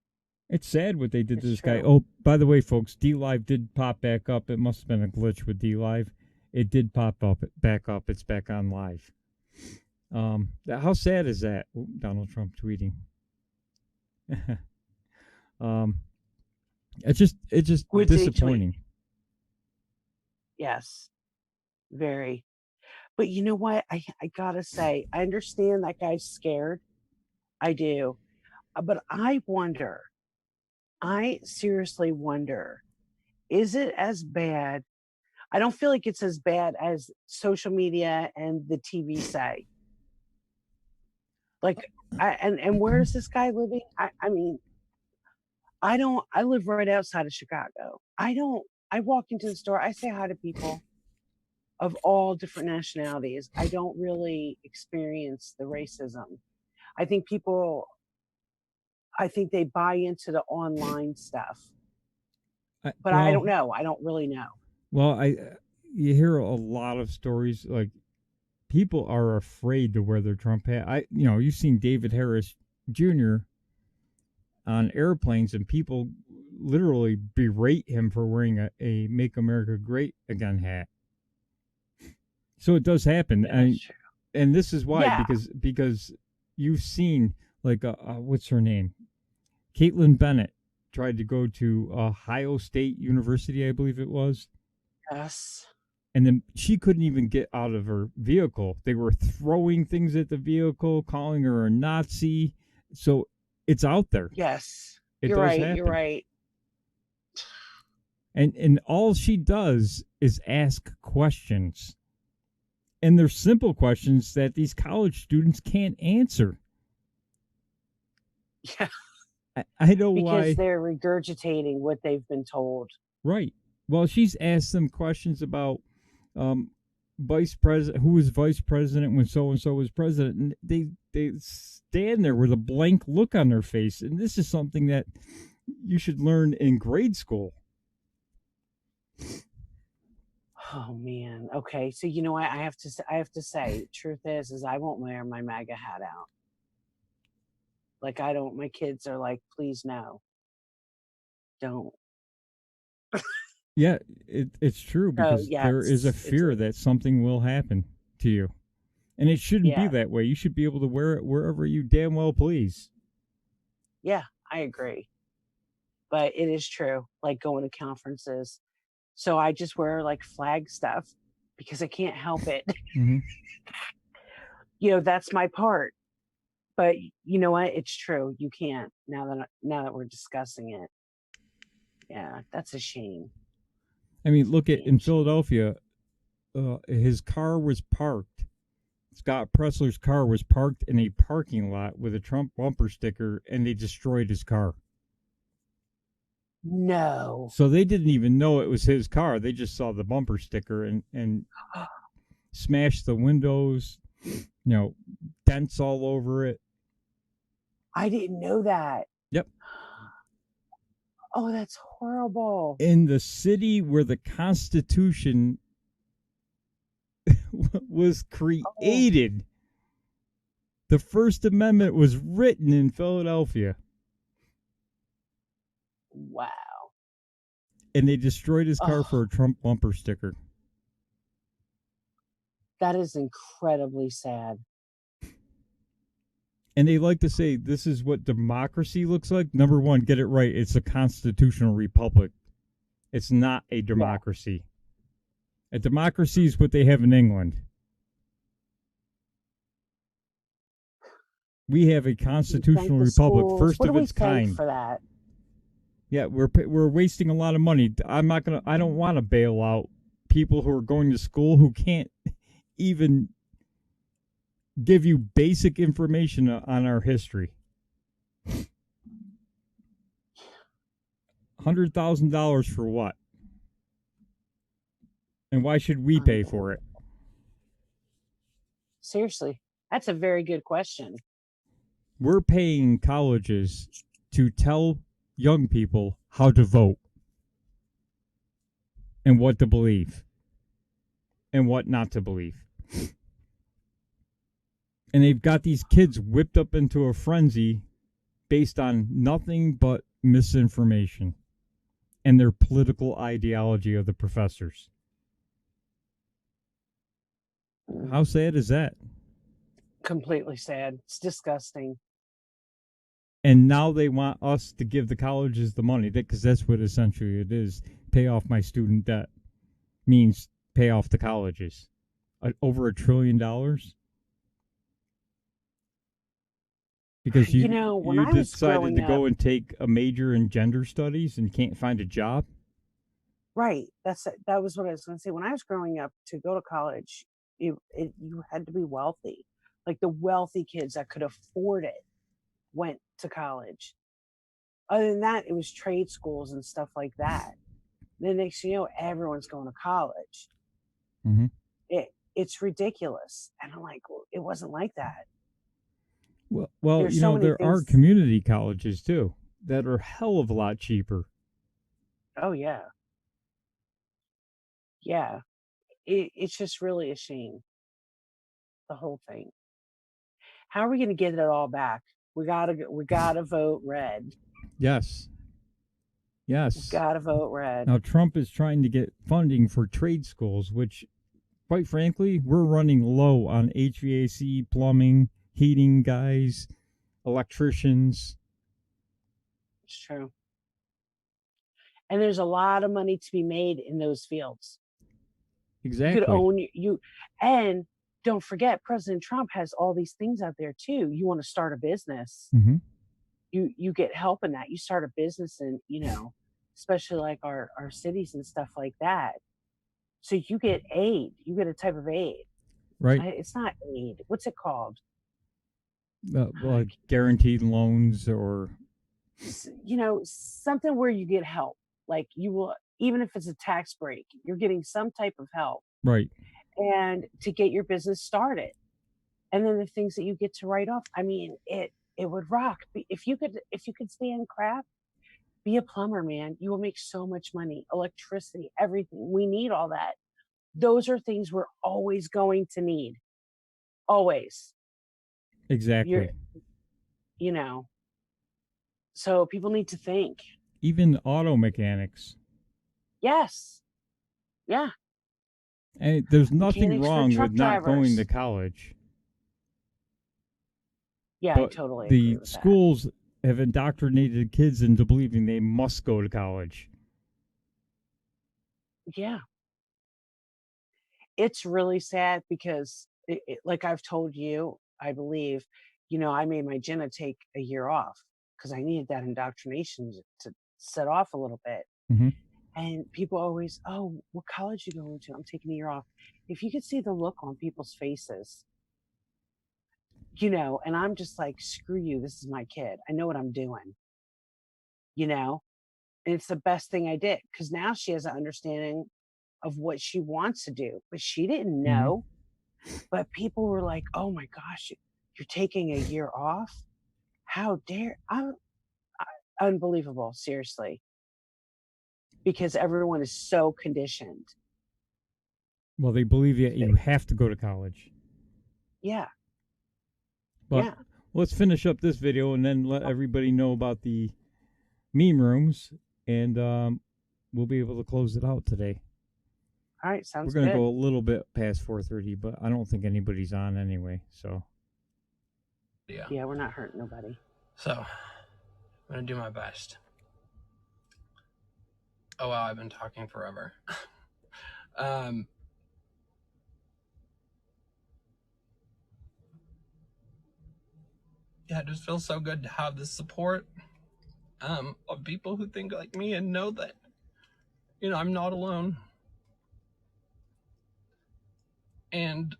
It's sad what they did to this guy. true. Oh, by the way, folks, D-Live did pop back up. It must have been a glitch with D-Live. It did pop back up. It's back on live. How sad is that? Ooh, Donald Trump tweeting. It's just Would they tweet? disappointing. Yes. Very. But you know what? I gotta say, I understand that guy's scared. I do. But I seriously wonder, is it as bad? I don't feel like it's as bad as social media and the TV say. Like, and where is this guy living? I mean, I live right outside of Chicago. I walk into the store, I say hi to people of all different nationalities. I don't really experience the racism. I think they buy into the online stuff. But I don't know. I don't really know. Well, you hear a lot of stories like people are afraid to wear their Trump hat. You've seen David Harris Jr. on airplanes, and people literally berate him for wearing a "Make America Great Again" hat. So it does happen, and this is why because you've seen like what's her name, Caitlin Bennett tried to go to Ohio State University, I believe it was. Yes. And then she couldn't even get out of her vehicle. They were throwing things at the vehicle, calling her a Nazi. So it's out there. Yes. You're right. And all she does is ask questions. And they're simple questions that these college students can't answer. Yeah. I know why. Because they're regurgitating what they've been told. Right. Well, she's asked them questions about vice president, who was vice president when so-and-so was president. And they stand there with a blank look on their face. And this is something that you should learn in grade school. Oh man. Okay. So you know what I have to say. Truth is I won't wear my MAGA hat out. Like I don't. My kids are like, please no, don't. Yeah, it's true because yeah, there is a it's fear that something will happen to you. And it shouldn't be Yeah. that way. You should be able to wear it wherever you damn well please. Yeah, I agree. But it is true. Like going to conferences. So I just wear like flag stuff because I can't help it. Mm-hmm. You know, that's my part. But you know what? It's true. You can't now that we're discussing it. Yeah, that's a shame. I mean, look at in Philadelphia, his car was parked. Scott Pressler's car was parked in a parking lot with a Trump bumper sticker, and they destroyed his car. No. So they didn't even know it was his car. They just saw the bumper sticker and smashed the windows, dents all over it. I didn't know that. Yep. Oh, that's horrible. In the city where the Constitution was created, the First Amendment was written in Philadelphia. Wow. And they destroyed his car for a Trump bumper sticker. That is incredibly sad. And they like to say this is what democracy looks like. Number one, get it right. It's a constitutional republic. It's not a democracy. Yeah. A democracy is what they have in England. We have a constitutional republic, first of its kind. For that? Yeah, we're wasting a lot of money. I don't want to bail out people who are going to school who can't even give you basic information on our history. $100,000 for what? And why should we pay for it? Seriously, that's a very good question. We're paying colleges to tell young people how to vote and what to believe and what not to believe. And they've got these kids whipped up into a frenzy based on nothing but misinformation and their political ideology of the professors. How sad is that? Completely sad. It's disgusting. And now they want us to give the colleges the money, because that's what essentially it is. Pay off my student debt means pay off the colleges. Over $1 trillion? Because you decided to go and take a major in gender studies and can't find a job? Right. That was what I was going to say. When I was growing up, to go to college, you had to be wealthy. Like the wealthy kids that could afford it went to college. Other than that, it was trade schools and stuff like that. Then next thing you know, everyone's going to college. Mm-hmm. It's ridiculous. And I'm like, well, it wasn't like that. Well, there are community colleges too that are a hell of a lot cheaper. Oh yeah. Yeah. It's just really a shame. The whole thing. How are we going to get it all back? We gotta vote red. Yes. We gotta vote red. Now Trump is trying to get funding for trade schools, which, quite frankly, we're running low on HVAC, plumbing, heating guys, electricians. It's true. And there's a lot of money to be made in those fields. Exactly. You could own and don't forget, President Trump has all these things out there too. You want to start a business. Mm-hmm. You get help in that. You start a business and, especially like our cities and stuff like that. So you get aid. You get a type of aid. Right. It's not aid. What's it called? Like guaranteed loans or... something where you get help. Like you will, even if it's a tax break, you're getting some type of help. Right. And to get your business started. And then the things that you get to write off, I mean, it would rock. If you could stand crap, be a plumber, man. You will make so much money. Electricity, everything. We need all that. Those are things we're always going to need. Always. Exactly. You know. So people need to think. Even auto mechanics. Yes. Yeah. And there's nothing Mechanics for wrong truck with not going drivers. to college. Yeah, But I totally agree the with schools have indoctrinated kids into believing they must go to college. Yeah. It's really sad because, like I've told you, I believe, I made my Jenna take a year off because I needed that indoctrination to set off a little bit. Mm-hmm. And people always, oh, what college you going to? I'm taking a year off. If you could see the look on people's faces, and I'm just like, screw you. This is my kid. I know what I'm doing, and it's the best thing I did because now she has an understanding of what she wants to do, but she didn't know. But people were like, oh my gosh, you're taking a year off? How dare unbelievable, seriously. Because everyone is so conditioned. Well, they believe that you have to go to college. Yeah. But let's finish up this video and then let everybody know about the meme rooms, and we'll be able to close it out today. All right, sounds good. We're going to go a little bit past 4:30, but I don't think anybody's on anyway, so. Yeah, we're not hurting nobody. So, I'm going to do my best. Oh, wow, I've been talking forever. Yeah, it just feels so good to have the support of people who think like me and know that, I'm not alone. And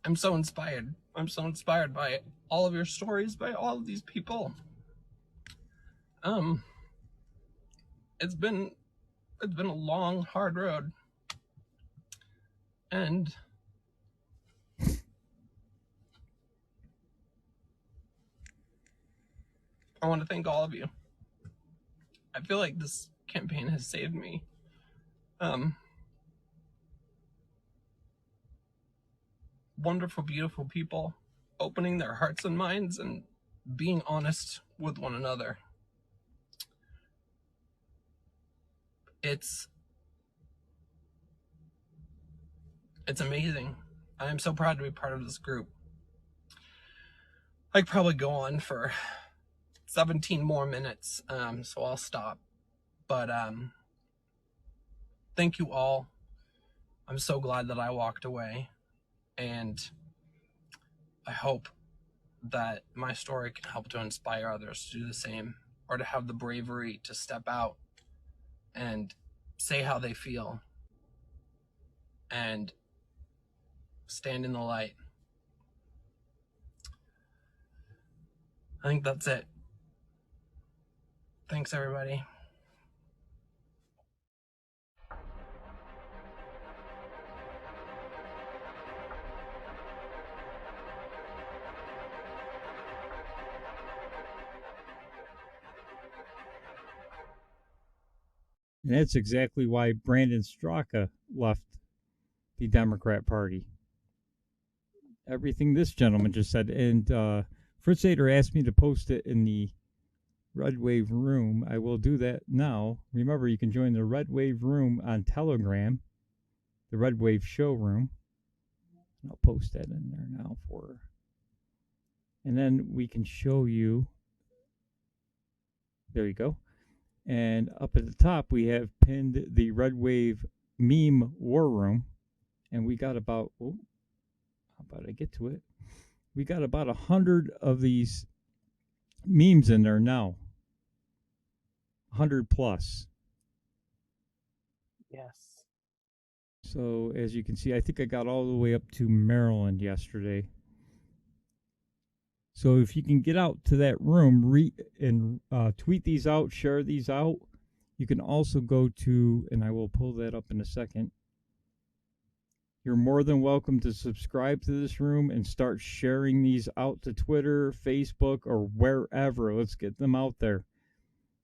I'm so inspired. I'm so inspired by all of your stories, by all of these people. It's been a long, hard road. And I want to thank all of you. I feel like this campaign has saved me. Wonderful, beautiful people opening their hearts and minds and being honest with one another. It's amazing. I am so proud to be part of this group. I could probably go on for 17 more minutes, so I'll stop. But thank you all. I'm so glad that I walked away, and I hope that my story can help to inspire others to do the same, or to have the bravery to step out and say how they feel and stand in the light. I think that's it. Thanks, everybody. And that's exactly why Brandon Straka left the Democrat Party. Everything this gentleman just said. And Fritz Ader asked me to post it in the Redwave room. I will do that now. Remember, you can join the Redwave room on Telegram, the Redwave showroom. I'll post that in there now for her. And then we can show you. There you go. And up at the top, we have pinned the Redwave meme war room. And we got about, how about I get to it? We got about 100 of these memes in there now. 100 plus. Yes. So as you can see, I think I got all the way up to Maryland yesterday. So if you can get out to that room, tweet these out, share these out. You can also go to, and I will pull that up in a second. You're more than welcome to subscribe to this room and start sharing these out to Twitter, Facebook, or wherever. Let's get them out there.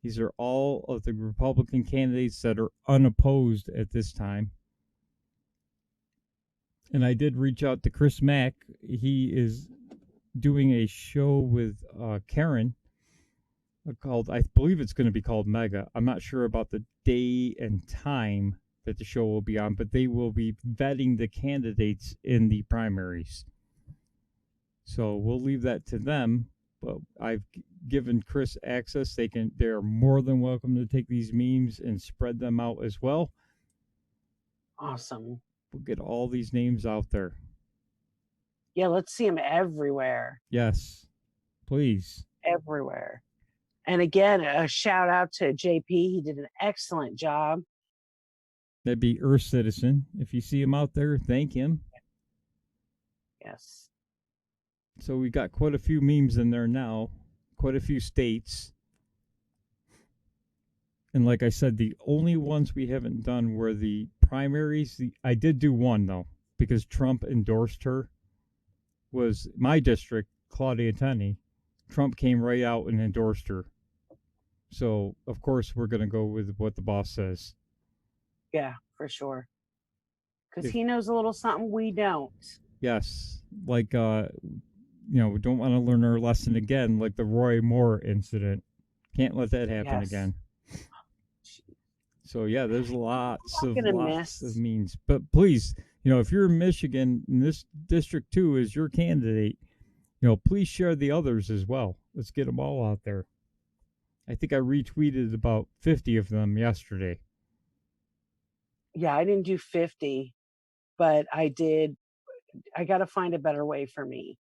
These are all of the Republican candidates that are unopposed at this time. And I did reach out to Chris Mack. He is doing a show with Karen called, I believe it's going to be called Mega. I'm not sure about the day and time that the show will be on, but they will be vetting the candidates in the primaries. So we'll leave that to them, but I've given Chris access. They're more than welcome to take these memes and spread them out as well. Awesome. We'll get all these names out there. Yeah, let's see them everywhere. Yes, please. Everywhere. And again, a shout out to JP. He did an excellent job. That'd be Earth Citizen. If you see him out there, thank him. Yes. So we got quite a few memes in there now, quite a few states. And like I said, the only ones we haven't done were the primaries. I did do one, though, because Trump endorsed her. Was my district, Claudia Tenney. Trump came right out and endorsed her. So, of course, we're going to go with what the boss says. Yeah, for sure. Because he knows a little something we don't. Yes. Like, we don't want to learn our lesson again, like the Roy Moore incident. Can't let that happen again. So, yeah, there's lots of means. But please, if you're in Michigan and this District 2 is your candidate, please share the others as well. Let's get them all out there. I think I retweeted about 50 of them yesterday. Yeah, I didn't do 50, but I did. I got to find a better way for me.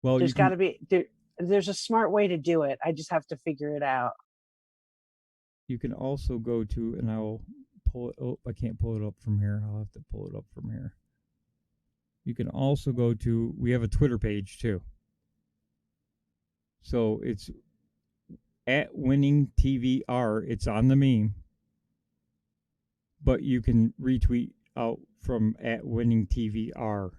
Well, there's got to be there's a smart way to do it. I just have to figure it out. You can also go to, and I will pull it. Oh, I can't pull it up from here. I'll have to pull it up from here. You can also go to, we have a Twitter page too. So it's @WinningTVR. It's on the meme. But you can retweet out from @WinningTVR.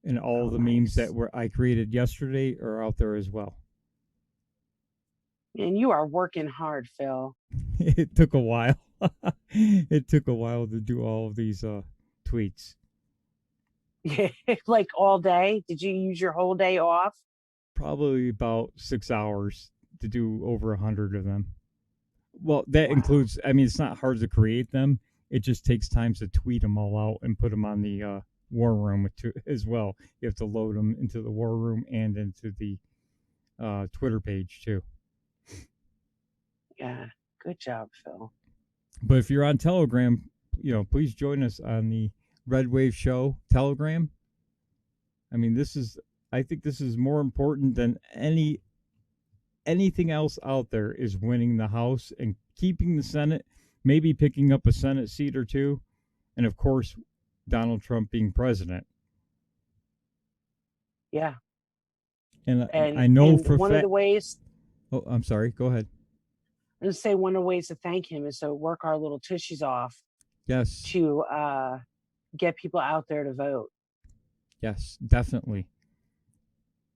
And all the memes that I created yesterday are out there as well. And you are working hard, Phil. It took a while. It took a while to do all of these tweets. Like all day? Did you use your whole day off? Probably about 6 hours to do over 100 of them. Well, that includes, it's not hard to create them. It just takes time to tweet them all out and put them on the war room as well. You have to load them into the war room and into the Twitter page too. Yeah, good job, Phil. But if you're on Telegram, please join us on the Redwave show Telegram. I think this is more important than anything else out there, is winning the House and keeping the Senate, maybe picking up a Senate seat or two, and of course, Donald Trump being president. Yeah. And I know for one of the ways. Oh, I'm sorry. Go ahead. I was say one of the ways to thank him is to work our little tushies off. Yes. To get people out there to vote. Yes, definitely.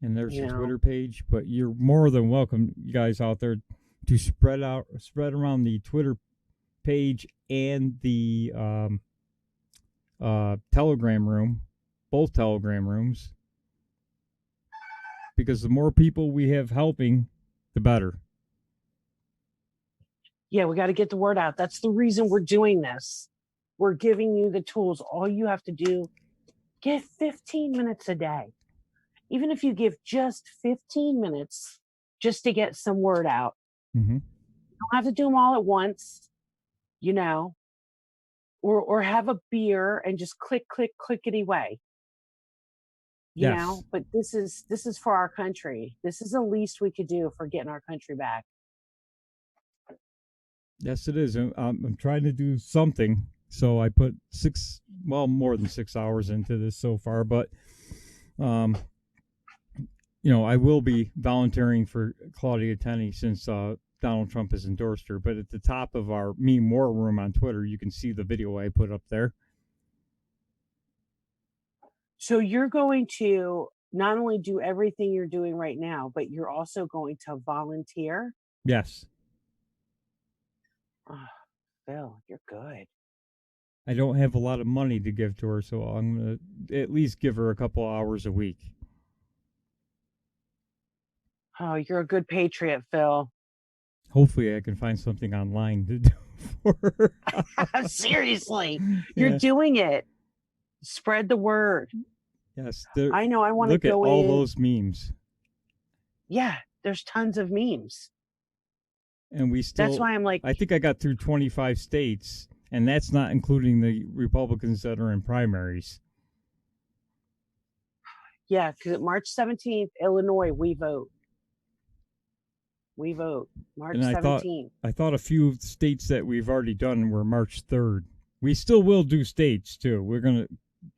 And there's a Twitter page, but you're more than welcome, you guys out there, to spread around the Twitter page and the Telegram room, both Telegram rooms, because the more people we have helping, the better. Yeah, we got to get the word out. That's the reason we're doing this. We're giving you the tools. All you have to do, get 15 minutes a day. Even if you give just 15 minutes just to get some word out. Mm-hmm. You don't have to do them all at once, or have a beer and just clickety way. You know, but this is for our country. This is the least we could do for getting our country back. Yes, it is. I'm trying to do something. So I put more than 6 hours into this so far, but I will be volunteering for Claudia Tenney since Donald Trump has endorsed her. But at the top of our meme war room on Twitter, you can see the video I put up there. So you're going to not only do everything you're doing right now, but you're also going to volunteer? Yes. Oh, Phil, you're good. I don't have a lot of money to give to her, so I'm going to at least give her a couple hours a week. Oh, you're a good patriot, Phil. Hopefully I can find something online to do for her. Seriously, you're doing it. Spread the word. Yes. I know. I want to Look at go all in. those memes. Yeah, there's tons of memes. And we still... That's why I'm like... I think I got through 25 states, and that's not including the Republicans that are in primaries. Yeah, because March 17th, Illinois, we vote. We vote. March 17th. I thought a few states that we've already done were March 3rd. We still will do states, too. We're going to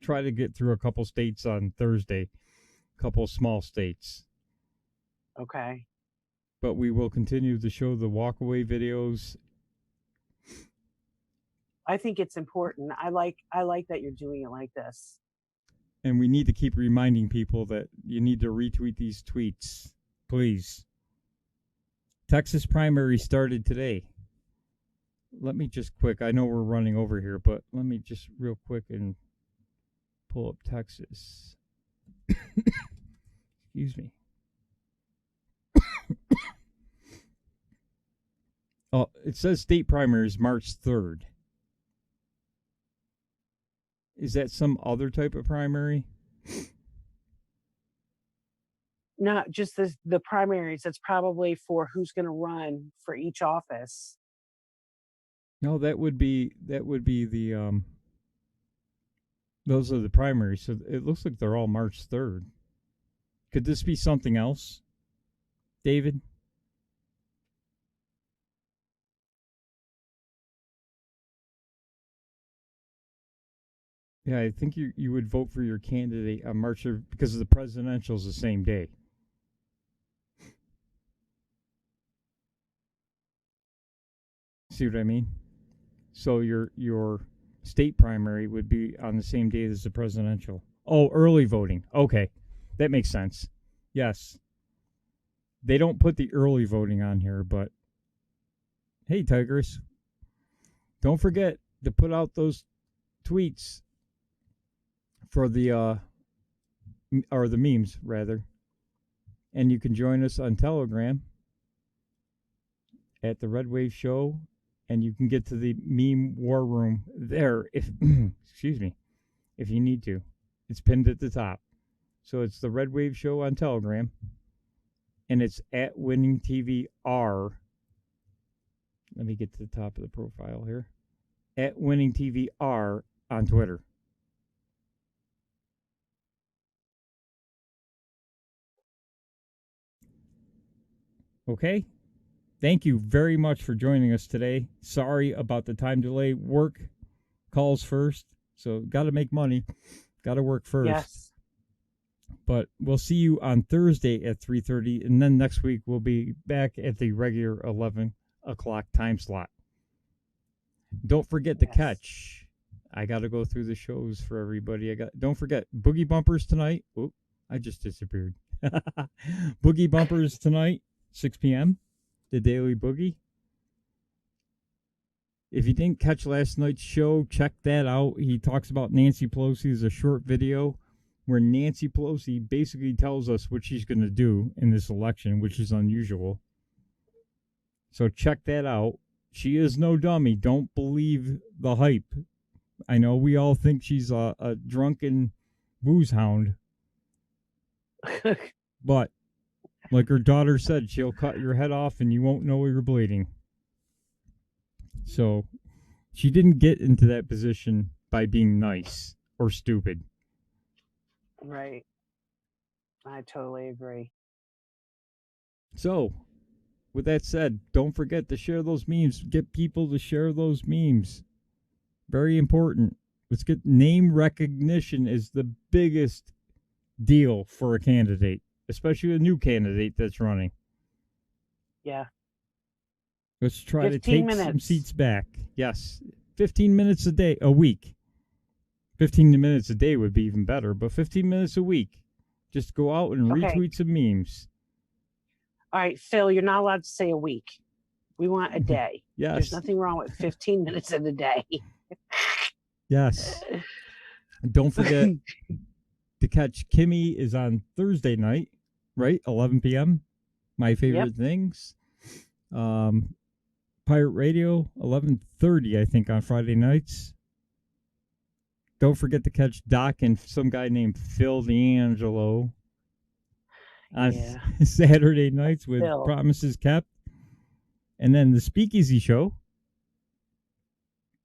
try to get through a couple states on Thursday. A couple small states. Okay. But we will continue to show the walkaway videos. I think it's important. I like that you're doing it like this. And we need to keep reminding people that you need to retweet these tweets. Please. Texas primary started today. Let me just quick. I know we're running over here, but let me just real quick and pull up Texas. Excuse me. Oh, it says state primaries March 3rd. Is that some other type of primary? Not just the primaries. That's probably for who's going to run for each office. No, that would be the those are the primaries. So it looks like they're all March 3rd. Could this be something else, David? Yeah, I think you would vote for your candidate on March because the presidential is the same day. See what I mean? So your state primary would be on the same day as the presidential. Oh, early voting. Okay, that makes sense. Yes. They don't put the early voting on here, but hey, Tigers, don't forget to put out those tweets for the or the memes rather, and you can join us on Telegram at the Redwave Show, and you can get to the meme war room there if excuse me, if you need to. It's pinned at the top. So it's the Redwave Show on Telegram, and it's at Winning TV R. Let me get to the top of the profile here. At Winning TV R on Twitter. Okay? Thank you very much for joining us today. Sorry about the time delay. Work calls first, so got to make money. Got to work first. Yes. But we'll see you on Thursday at 3:30, and then next week we'll be back at the regular 11 o'clock time slot. Don't forget to catch. I got to go through the shows for everybody. Don't forget Boogie Bumpers tonight. Oop, I just disappeared. Boogie Bumpers tonight, 6 p.m. The Daily Boogie. If you didn't catch last night's show, check that out. He talks about Nancy Pelosi. There's a short video where Nancy Pelosi basically tells us what she's going to do in this election, which is unusual. So check that out. She is no dummy. Don't believe the hype. I know we all think she's a drunken booze hound. But like her daughter said, she'll cut your head off and you won't know you're bleeding. So she didn't get into that position by being nice or stupid. Right. I totally agree. So, with that said, don't forget to share those memes. Get people to share those memes. Very important. Let's get name recognition is the biggest deal for a candidate, especially a new candidate that's running. Yeah. Let's try to take some seats back. Yes. 15 minutes a week. 15 minutes a day would be even better, but 15 minutes a week. Just go out and Okay. retweet some memes. All right, Phil, you're not allowed to say a week. We want a day. Yes. There's nothing wrong with 15 minutes in a day. Yes. Don't forget to catch Kimmy is on Thursday night, right? 11 p.m. My favorite things. Pirate Radio, 11:30, I think, on Friday nights. Don't forget to catch Doc and some guy named Phil D'Angelo on Saturday nights with Phil. Promises Kept. And then the Speakeasy Show.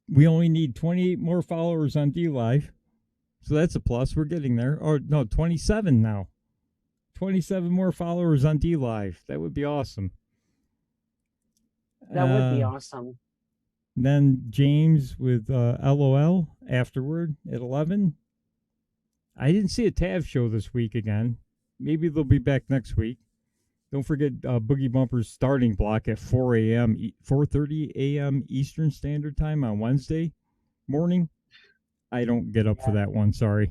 We only need 28 more followers on DLive. So that's a plus. We're getting there. Or no, 27 now. 27 more followers on DLive. That would be awesome. That would be awesome. Then James with LOL afterward at 11. I didn't see a Tav show this week again. Maybe they'll be back next week. Don't forget Boogie Bumper's starting block at 4:30 a.m. Eastern Standard Time on Wednesday morning. I don't get up for that one. Sorry.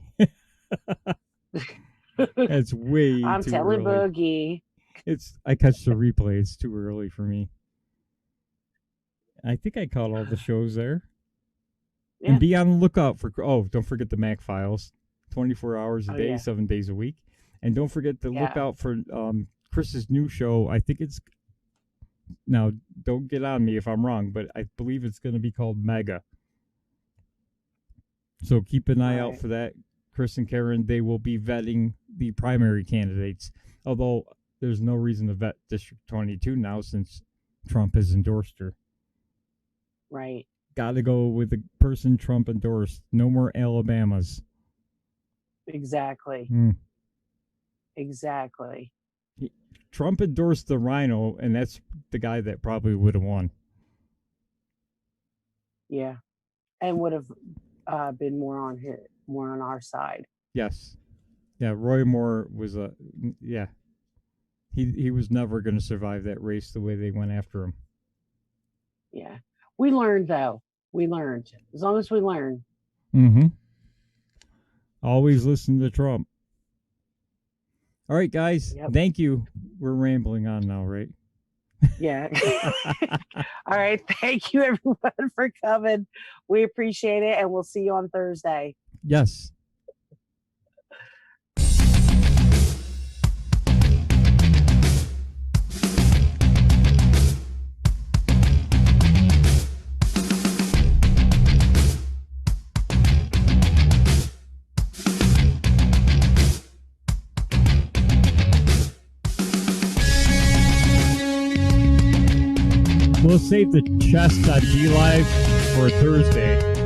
That's way I'm too telling early. Boogie. I catch the replay. It's too early for me. I think I caught all the shows there. Yeah. And be on the lookout for, don't forget the Mac Files. 24 hours a day, yeah. 7 days a week. And don't forget to look out for Chris's new show. I think it's, now don't get on me if I'm wrong, but I believe it's going to be called Mega. So keep an eye out for that. Chris and Karen, they will be vetting the primary candidates. Although there's no reason to vet District 22 now since Trump has endorsed her. Right. Got to go with the person Trump endorsed. No more Alabamas. Exactly. Exactly. Trump endorsed the Rhino, and that's the guy that probably would have won. Yeah. And would have been more on our side. Yes. Yeah, Roy Moore was he was never going to survive that race the way they went after him. Yeah. We learned, though. We learned. As long as we learn. Mm-hmm. Always listen to Trump. All right, guys. Yep. Thank you. We're rambling on now, right? Yeah. All right. Thank you, everyone, for coming. We appreciate it, and we'll see you on Thursday. Yes. We'll save the chest on DLive for Thursday.